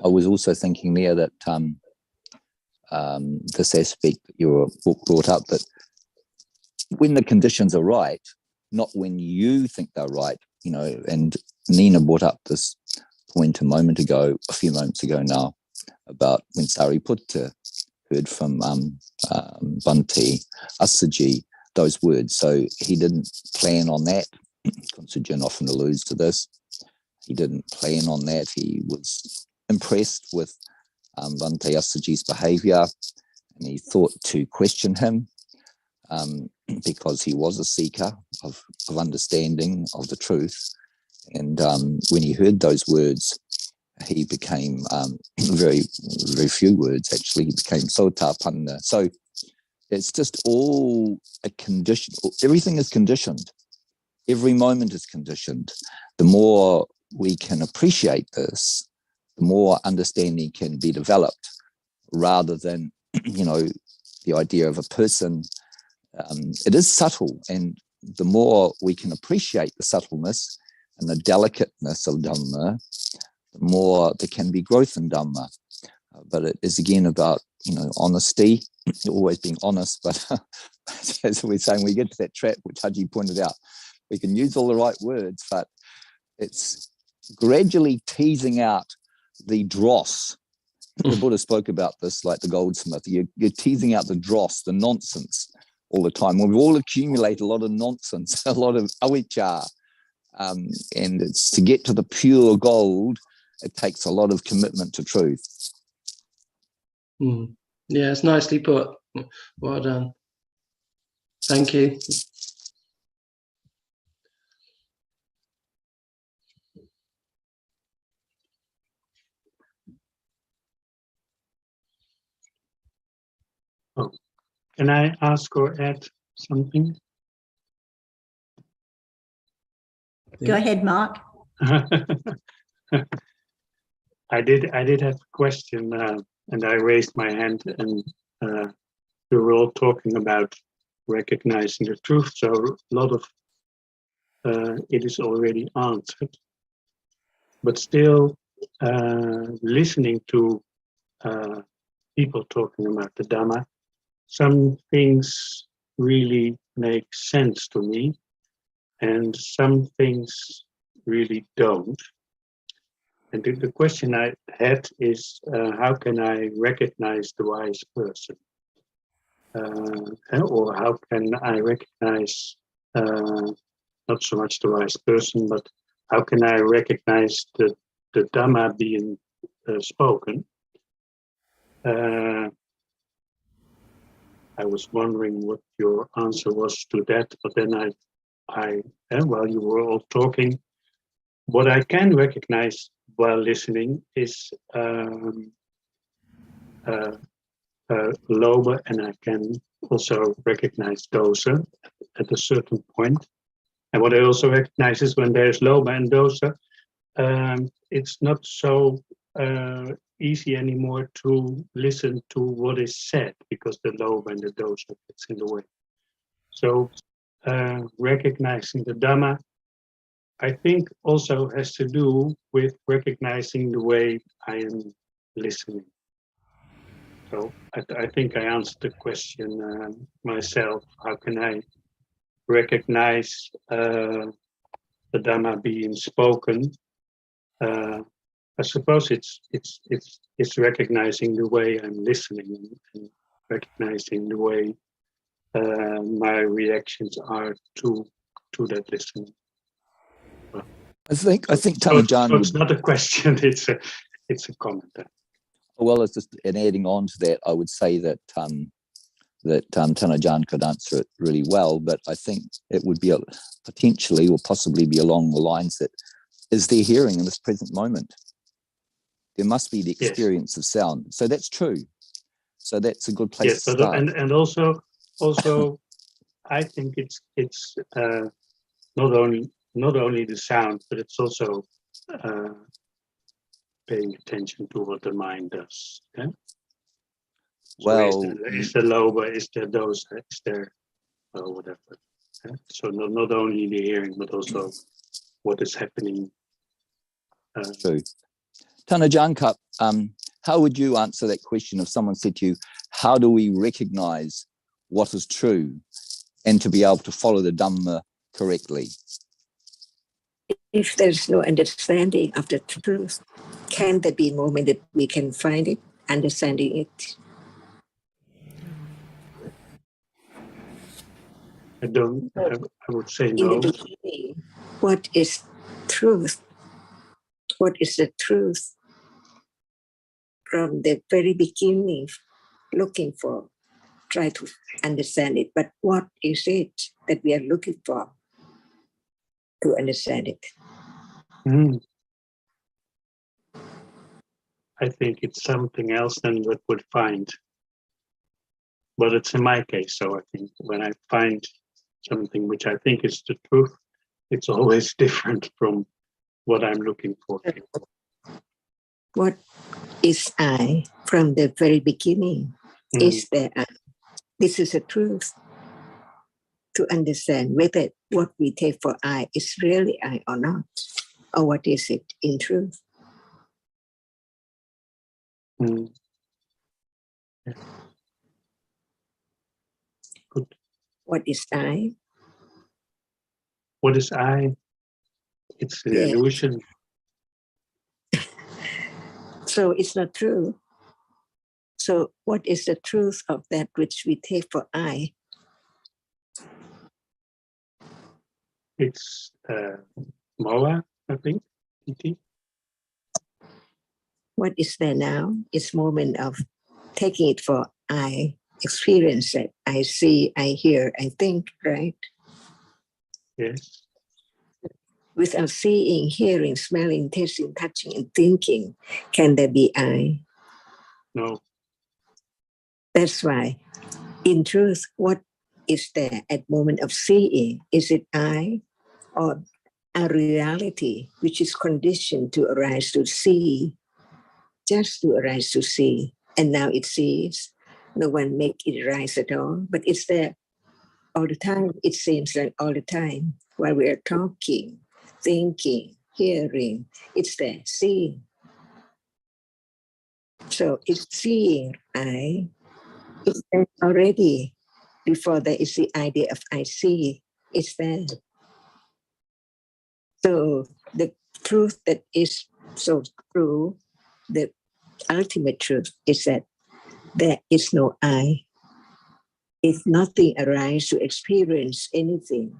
I was also thinking there that this aspect that you were brought up, that when the conditions are right, not when you think they're right, and Nina brought up this point a few moments ago now, about when Sariputta heard from Bhante Assaji those words. So he didn't plan on that. Consideration often alludes to this. He didn't plan on that. He was impressed with Bhante Assaji's behaviour, and he thought to question him because he was a seeker of understanding of the truth. And when he heard those words, he became very, very few words actually. He became sotapanna. So it's just all a condition. Everything is conditioned. Every moment is conditioned. The more we can appreciate this, the more understanding can be developed, rather than, the idea of a person. It is subtle, and the more we can appreciate the subtleness and the delicateness of Dhamma, the more there can be growth in Dhamma. But it is again about, honesty, always being honest. But as we're saying, we get to that trap which Haji pointed out. We can use all the right words, but it's gradually teasing out the dross. The Buddha spoke about this, like the goldsmith. You're teasing out the dross, the nonsense all the time. We've all accumulated a lot of nonsense, a lot of avijja. And it's to get to the pure gold, it takes a lot of commitment to truth. Yeah, it's nicely put. Well done. Thank you. Oh, can I ask or add something? Go ahead, Mark. I did have a question, and I raised my hand, and we were all talking about recognizing the truth. So a lot of it is already answered, but still listening to people talking about the Dhamma, some things really make sense to me, and some things really don't. And the question I had is, how can I recognize the wise person? Or how can I recognize, not so much the wise person, but how can I recognize the Dhamma being spoken? I was wondering what your answer was to that, but then while you were all talking, what I can recognize while listening is lobe, and I can also recognize dosa at a certain point. And what I also recognize is when there's lobe and dosa, it's not so easy anymore to listen to what is said because the lobe and the dosa gets in the way. So recognizing the Dhamma, I think, also has to do with recognizing the way I am listening. So I think I answered the question myself. How can I recognize the Dhamma being spoken? I suppose it's recognizing the way I'm listening and recognizing the way my reactions are to that listening. I think Tanajan. So it's not a question; it's a comment. Well, it's just, and adding on to that, I would say that Tanajan could answer it really well, but I think it would be potentially or possibly be along the lines that, is there hearing in this present moment? There must be the experience of sound. So that's true. So that's a good place to start. And also, I think it's not only the sound, but it's also paying attention to what the mind does. Yeah? So well, is the lobe, is there dosa, is there whatever. Yeah? So not only the hearing, but also what is happening. True. Tanajan, how would you answer that question if someone said to you, how do we recognize what is true and to be able to follow the Dhamma correctly? If there's no understanding of the truth, can there be a moment that we can find it, understanding it? I would say no. In the beginning, what is truth? What is the truth? From the very beginning, looking for, try to understand it. But what is it that we are looking for to understand it? I think it's something else than what we'd find. But it's in my case, so I think when I find something which I think is the truth, it's always different from what I'm looking for. What is I from the very beginning? Is there I? This is the truth. To understand whether what we take for I is really I or not, or what is it in truth. Good. What is I? What is I? It's the illusion. So it's not true. So what is the truth of that which we take for I? It's Moa, I think. What is there now? It's moment of taking it for I, experience it. I see, I hear, I think, right? Yes. Without seeing, hearing, smelling, tasting, touching, and thinking, can there be I? No. That's why In truth, what is there at moment of seeing? Is it I or a reality which is conditioned to arise to see, just to arise to see, and now it sees? No one make it rise at all, but it's there all the time. It seems like all the time while we are talking, thinking, hearing, it's there, seeing. So it's seeing I. It's there already. Before there is the idea of I see, it's there. So the truth that is so true, the ultimate truth is that there is no I. If nothing arises to experience anything,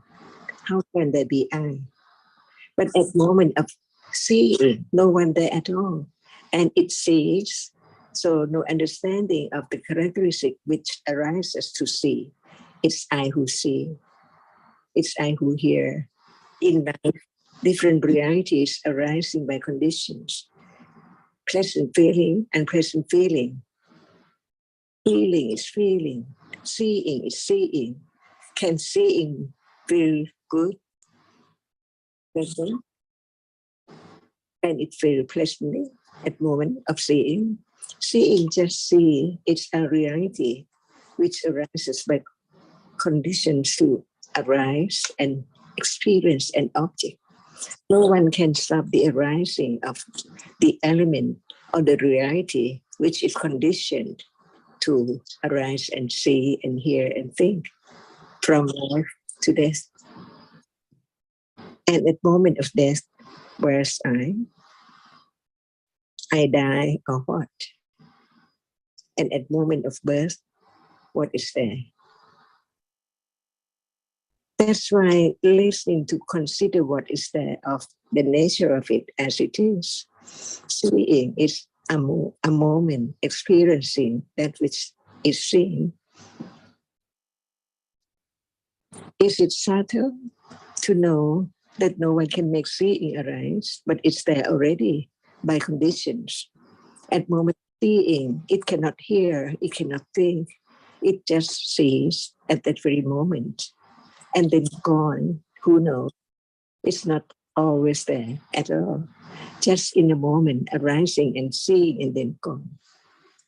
how can there be I? But at the moment of seeing, no one there at all. And it sees, so no understanding of the characteristic which arises to see. It's I who see. It's I who hear. In life, different realities arising by conditions. Pleasant feeling, unpleasant feeling. Feeling is feeling. Seeing is seeing. Can seeing feel good? Pleasant? And it feels pleasantly at the moment of seeing. Seeing, just see, it's a reality which arises by conditions to arise and experience an object. No one can stop the arising of the element or the reality which is conditioned to arise and see and hear and think from life to death. And at the moment of death, where's I die or what? And at the moment of birth, what is there? That's why listening to consider what is there of the nature of it as it is. Seeing is a moment, experiencing that which is seen. Is it subtle to know that no one can make seeing arise, but it's there already by conditions? At moment seeing, it cannot hear, it cannot think, it just sees at that very moment. And then gone, who knows? It's not always there at all. Just in a moment, arising and seeing and then gone.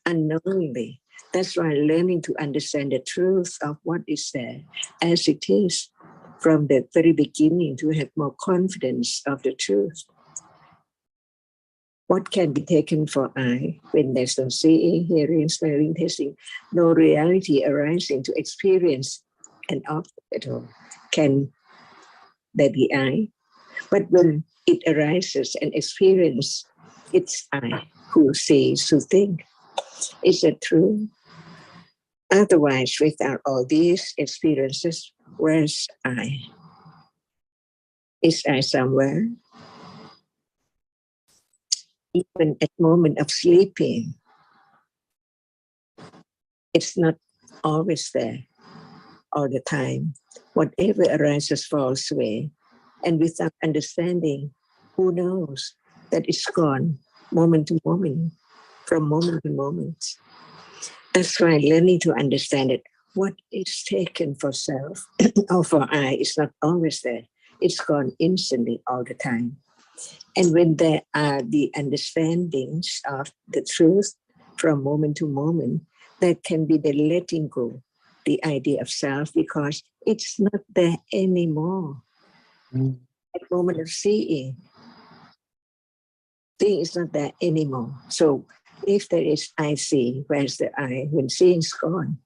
Unknowingly. That's why learning to understand the truth of what is there as it is from the very beginning, to have more confidence of the truth. What can be taken for I when there's no seeing, hearing, smelling, tasting, no reality arising to experience an object at all? Can there be I? But when it arises and experience, it's I who sees, who thinks. Is that true? Otherwise, without all these experiences, where's I? Is I somewhere? Even at the moment of sleeping, it's not always there all the time. Whatever arises falls away. And without understanding, who knows that it's gone moment to moment, from moment to moment. That's why learning to understand it, what is taken for self or for I is not always there. It's gone instantly all the time. And when there are the understandings of the truth from moment to moment, that can be the letting go, the idea of self, because it's not there anymore. At the moment of seeing, seeing is not there anymore. So if there is I see, where's the I? When seeing's gone.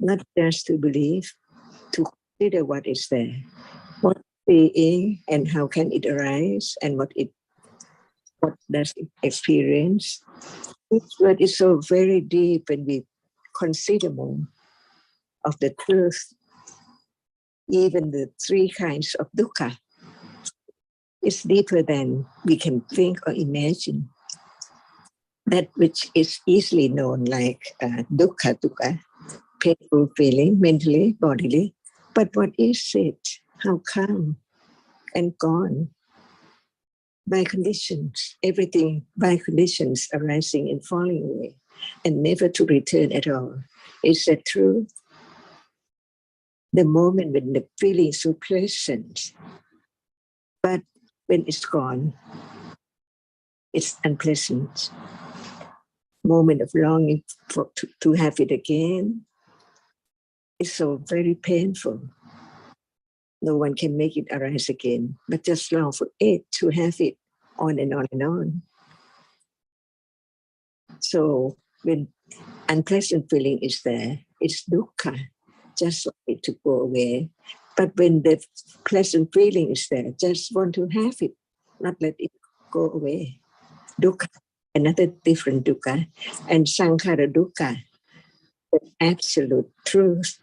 Not just to believe, to consider what is there. What seeing and how can it arise and what does it experience? This word is so very deep when we consider more of the truth. Even the three kinds of dukkha is deeper than we can think or imagine. That which is easily known like dukkha, painful feeling, mentally, bodily. But what is it? How come? And gone. By conditions, everything by conditions arising and falling away. and never to return at all. Is that true? The moment when the feeling is so pleasant, but when it's gone, it's unpleasant. Moment of longing to have it again is so very painful. No one can make it arise again, but just long for it to have it on and on and on. So when unpleasant feeling is there, it's dukkha, just want it to go away. But when the pleasant feeling is there, just want to have it, not let it go away. Dukkha, another different dukkha, and sankhara dukkha, the absolute truth,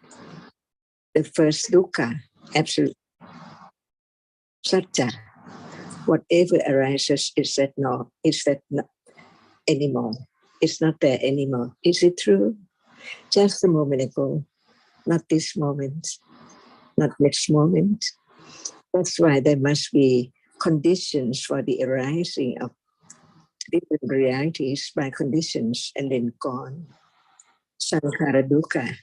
the first dukkha, absolute satya. Whatever arises is that not anymore. It's not there anymore. Is it true? Just a moment ago, not this moment, not next moment. That's why there must be conditions for the arising of different realities by conditions and then gone. Sankhara dukkha,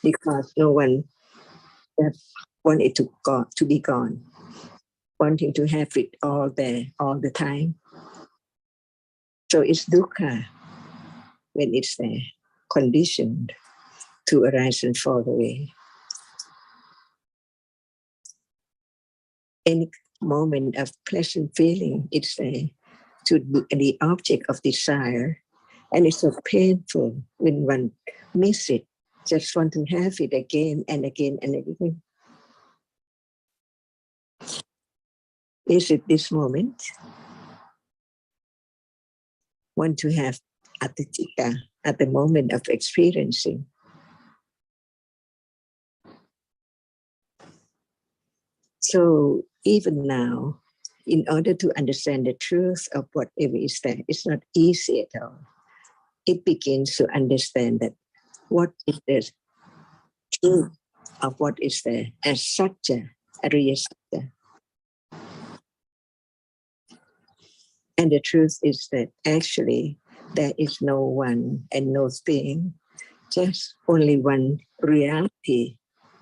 because no one want it to be gone, wanting to have it all there all the time. So it's dukkha when it's there, conditioned to arise and fall away. Any moment of pleasant feeling, it's there to the object of desire. And it's so painful when one miss it, just want to have it again and again and again. Is it this moment? Want to have at the moment of experiencing. So even now, in order to understand the truth of whatever is there, it's not easy at all. It begins to understand that what is the truth of what is there as satya, ariya satya. And the truth is that actually there is no one and no thing, just only one reality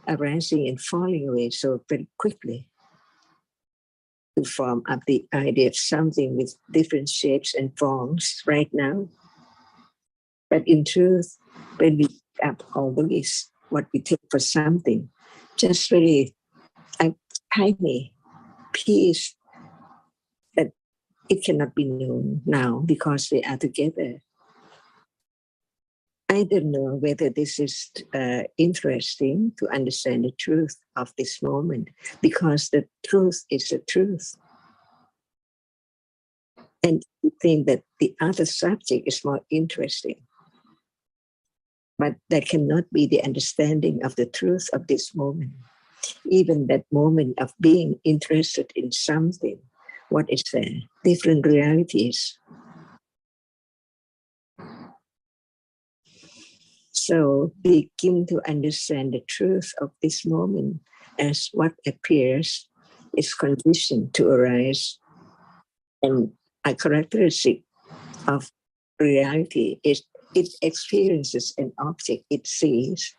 arising and falling away so very quickly to form up the idea of something with different shapes and forms right now. But in truth, when we pick up all these, what we take for something, just really a tiny piece that it cannot be known now because they are together. I don't know whether this is interesting to understand the truth of this moment, because the truth is the truth. And you think that the other subject is more interesting. But there cannot be the understanding of the truth of this moment. Even that moment of being interested in something, what is there? Different realities. So begin to understand the truth of this moment as what appears is conditioned to arise, and a characteristic of reality is it experiences an object it sees,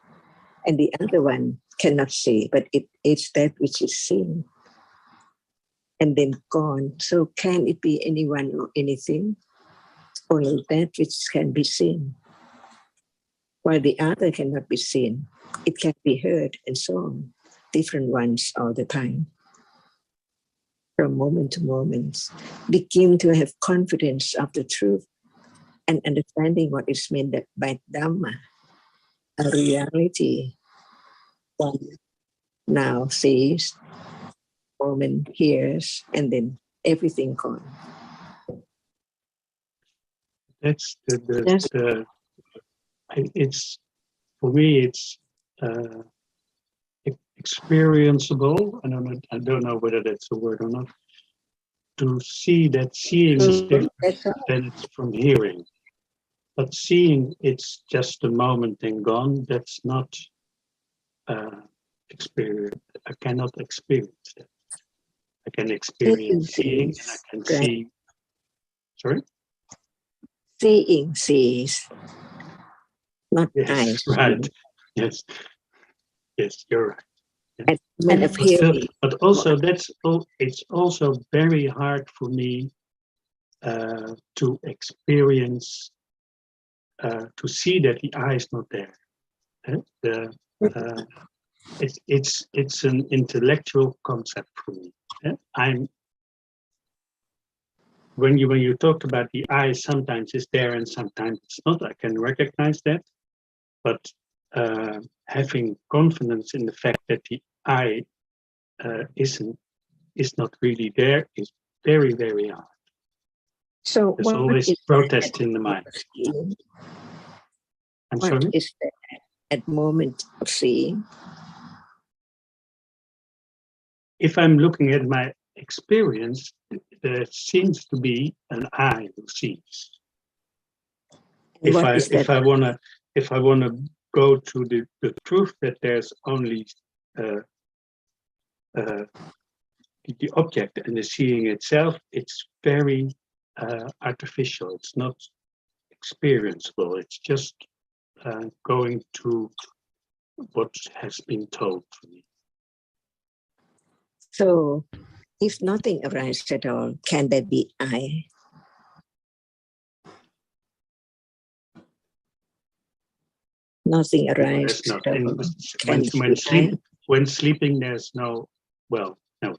and the other one cannot see, but it is that which is seen and then gone. So can it be anyone or anything? Only that which can be seen. While the other cannot be seen, it can be heard and so on. Different ones all the time. From moment to moment, begin to have confidence of the truth and understanding what is meant by Dhamma, a reality. One now sees, moment hears, and then everything gone. That's it's for me. It's experienceable. I don't know whether that's a word or not. To see that seeing is different than from hearing. But seeing, it's just a moment and gone. That's not experience. I cannot experience that. I can experience seeing, and I can see. Sorry? Seeing sees, not Yes, eyes. right. Yes, yes, you're right. Yeah. At the moment of But still, hearing. but also it's also very hard for me to experience, to see that the eye is not there. It's an intellectual concept for me. When you talked about the eye, sometimes it's there and sometimes it's not. I can recognize that, but having confidence in the fact that the eye is not really there is very, very hard. So There's what always is protest in the mind. I'm what sorry? is that at moment of seeing? If I'm looking at my experience, there seems to be an I who sees. And what is that? If I wanna go to the truth that there's only the object and the seeing itself, it's very artificial. It's not experienceable. It's just going to what has been told to me. So if nothing arises at all, can there be I? Nothing arises at all. When sleeping, there's no,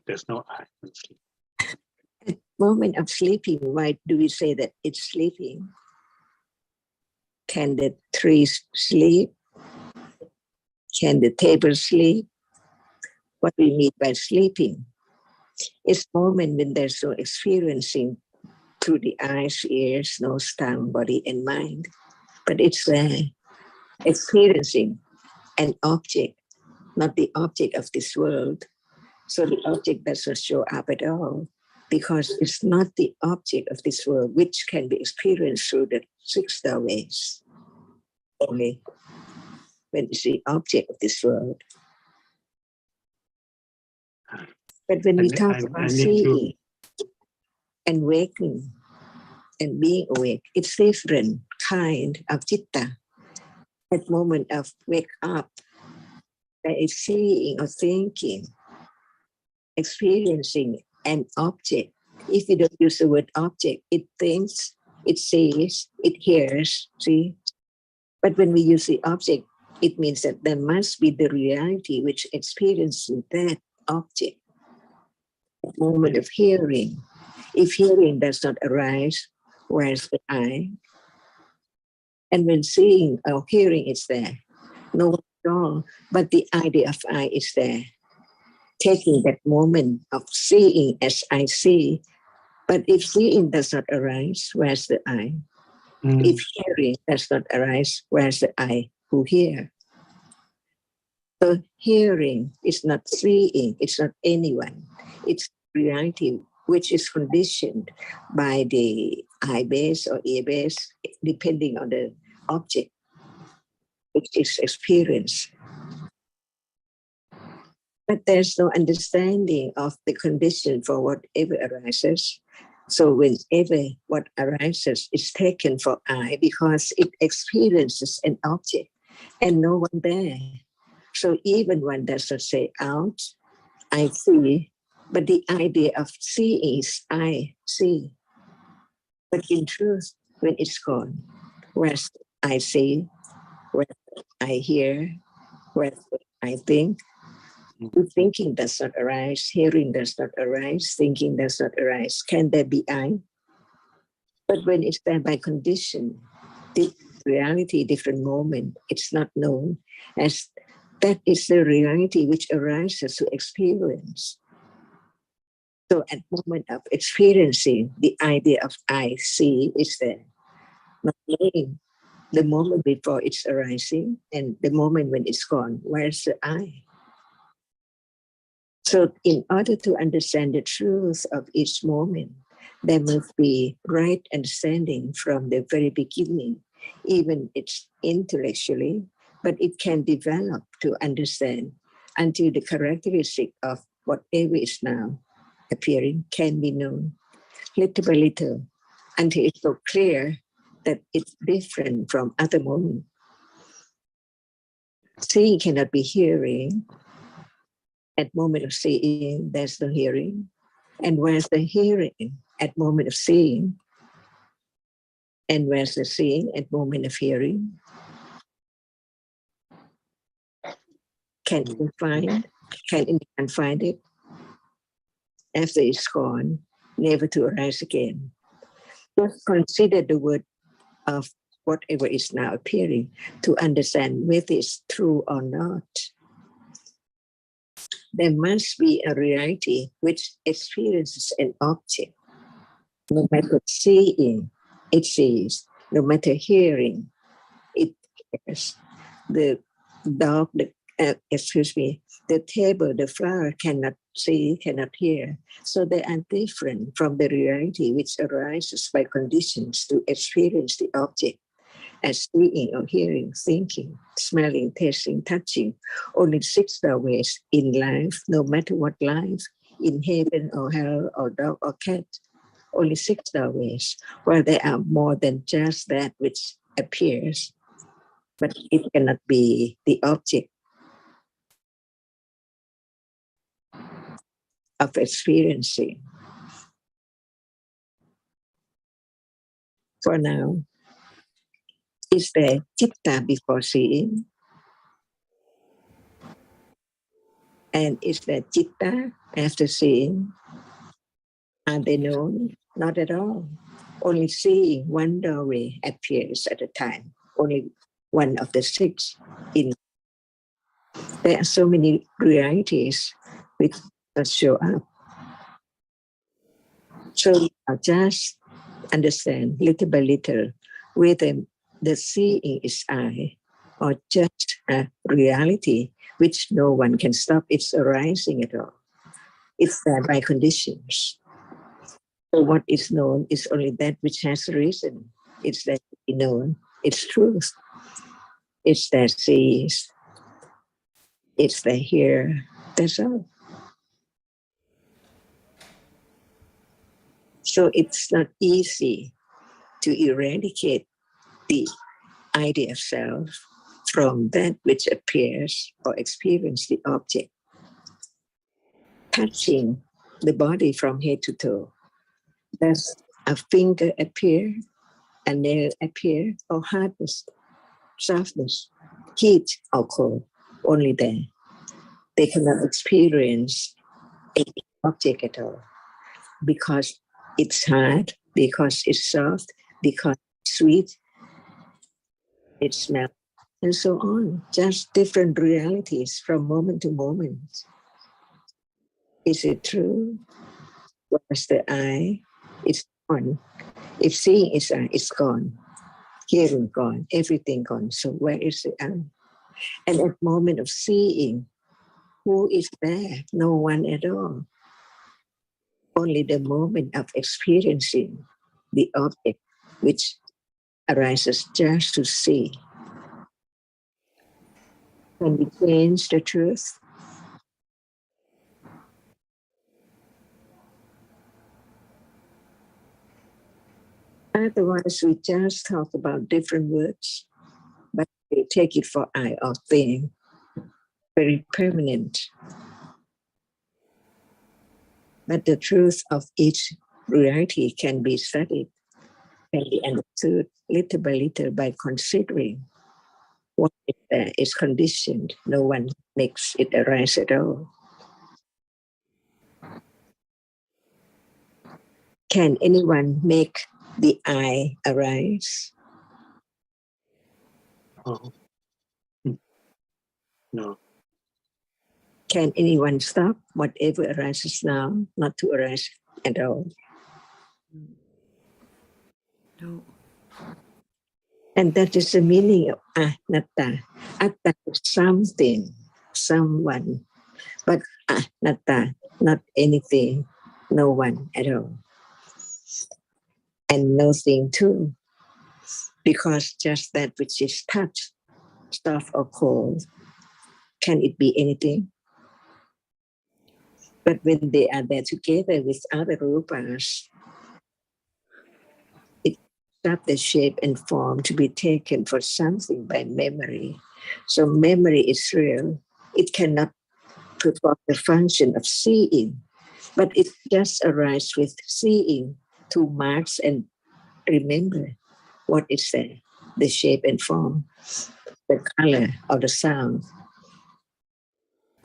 there's no I when sleeping. At the moment of sleeping, why do we say that it's sleeping? Can the trees sleep? Can the table sleep? What we mean by sleeping is moment when there's no experiencing through the eyes, ears, nose, tongue, body, and mind. But it's there, experiencing an object, not the object of this world. So the object doesn't show up at all because it's not the object of this world, which can be experienced through the six doorways. Only when it's the object of this world. But when we talk about seeing and waking and being awake, it's different kind of citta. At moment of wake up, there is seeing or thinking, experiencing an object. If you don't use the word object, it thinks, it sees, it hears, see? But when we use the object, it means that there must be the reality which experiences that object. The moment of hearing. If hearing does not arise, where's the I? And when seeing or hearing is there, no one at all, but the idea of I is there. Taking that moment of seeing as I see, but if seeing does not arise, where's the I? If hearing does not arise, where's the I who hear? So hearing is not seeing, it's not anyone. It's reality which is conditioned by the eye base or ear base, depending on the object which is experienced. But there's no understanding of the condition for whatever arises. So whenever what arises is taken for I because it experiences an object and no one there. So even one does not say out, I see, but the idea of seeing is I see. But in truth, when it's gone, whereas I see, where I hear, where I think, thinking does not arise, hearing does not arise, thinking does not arise. Can there be I? But when it's there by condition, this reality, different moment, it's not known as that is the reality which arises to experience. So at the moment of experiencing, the idea of I see is there. Not knowing the moment before it's arising and the moment when it's gone, where's the I? So in order to understand the truth of each moment, there must be right understanding from the very beginning, even it's intellectually, but it can develop to understand until the characteristic of whatever is now appearing can be known little by little until it's so clear that it's different from other moments. Seeing cannot be hearing. At moment of seeing, there's no hearing. And where's the hearing at moment of seeing? And where's the seeing at moment of hearing? Can anyone find it? After it's gone, never to arise again. Just consider the word of whatever is now appearing to understand whether it's true or not. There must be a reality which experiences an object. No matter seeing, it sees. No matter hearing, it hears. The dog, the table, the flower cannot see, cannot hear. So they are different from the reality which arises by conditions to experience the object as seeing or hearing, thinking, smelling, tasting, touching. Only 6 ways in life, no matter what life, in heaven or hell or dog or cat. Only 6 ways, where there are more than just that which appears, but it cannot be the object of experiencing. For now, is there citta before seeing? And is there citta after seeing? Are they known? Not at all. Only seeing one doorway appears at a time. Only one of the 6 in. There are so many realities which show up. So just understand little by little whether the seeing is I or just a reality which no one can stop its arising at all. It's there by conditions. So what is known is only that which has reason. It's that to be known. It's truth. It's that sees. It's that hear. That's all. So it's not easy to eradicate the idea of self from that which appears or experience the object. Touching the body from head to toe. Does a finger appear, a nail appear, or hardness, softness, heat or cold? Only there. They cannot experience any object at all because it's hard, because it's soft, because it's sweet, it smells, and so on. Just different realities from moment to moment. Is it true? Where's the eye? It's gone. If seeing is eye, it's gone. Hearing gone, everything gone. So where is the eye? And at moment of seeing, who is there? No one at all. Only the moment of experiencing the object which arises just to see. Can we change the truth? Otherwise, we just talk about different words, but we take it for I or thing, very permanent. But the truth of each reality can be studied, can be understood little by little by considering what is conditioned. No one makes it arise at all. Can anyone make the I arise? Oh. No. Can anyone stop whatever arises now not to arise at all? No. And that is the meaning of anatta. Atta is something, someone, but anatta, not anything, no one at all. And nothing too, because just that which is touched, soft or cold, can it be anything? But when they are there together with other rupas, it's stop the shape and form to be taken for something by memory. So memory is real. It cannot perform the function of seeing, but it just arises with seeing to marks and remember what is there, the shape and form, the color or the sound.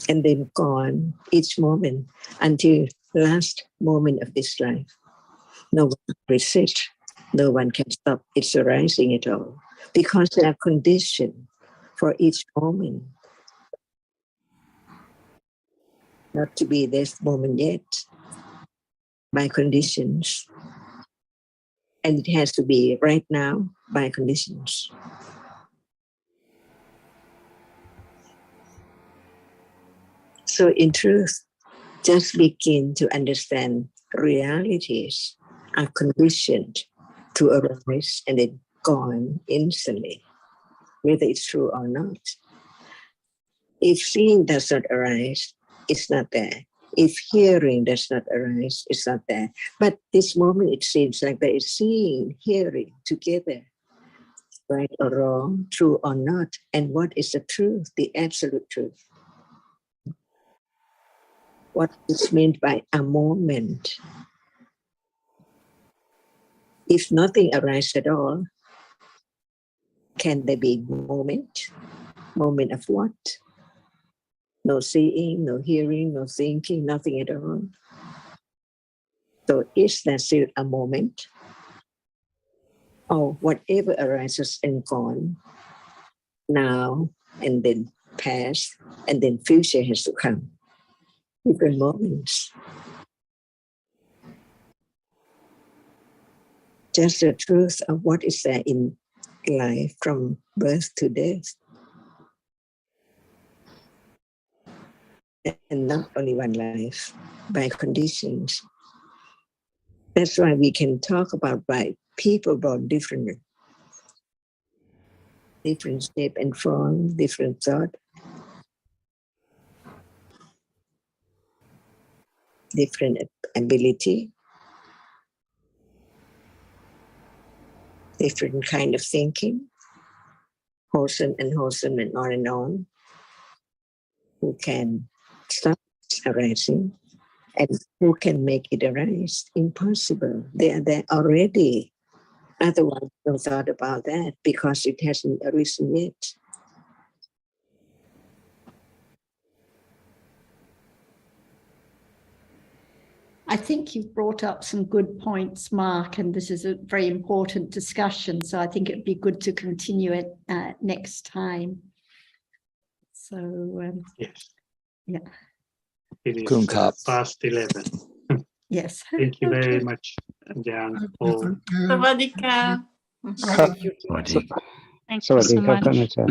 And then gone each moment until last moment of this life. No one can resist. No one can stop its arising at all because they are conditioned for each moment. Not to be this moment yet by conditions. And it has to be right now by conditions. So in truth, just begin to understand realities are conditioned to arise and then gone instantly, whether it's true or not. If seeing does not arise, it's not there. If hearing does not arise, it's not there. But this moment, it seems like there is seeing, hearing together, right or wrong, true or not. And what is the truth, the absolute truth? What is meant by a moment? If nothing arises at all, can there be moment? Moment of what? No seeing, no hearing, no thinking, nothing at all. So is that still a moment? Or whatever arises and gone, now and then past, and then future has to come. Different moments. Just the truth of what is there in life from birth to death. And not only one life, by conditions. That's why we can talk about by people born different shape and form, different thought, different ability, different kind of thinking, wholesome and on, who can stop arising and who can make it arise. Impossible. They are there already. Otherwise, no thought about that because it hasn't arisen yet. I think you've brought up some good points, Mark, and this is a very important discussion. So I think it'd be good to continue it next time. So, yes. Yeah. It is past 11. Yes. Thank you very much, Jan. For... Sawadee ka. Thank you so much.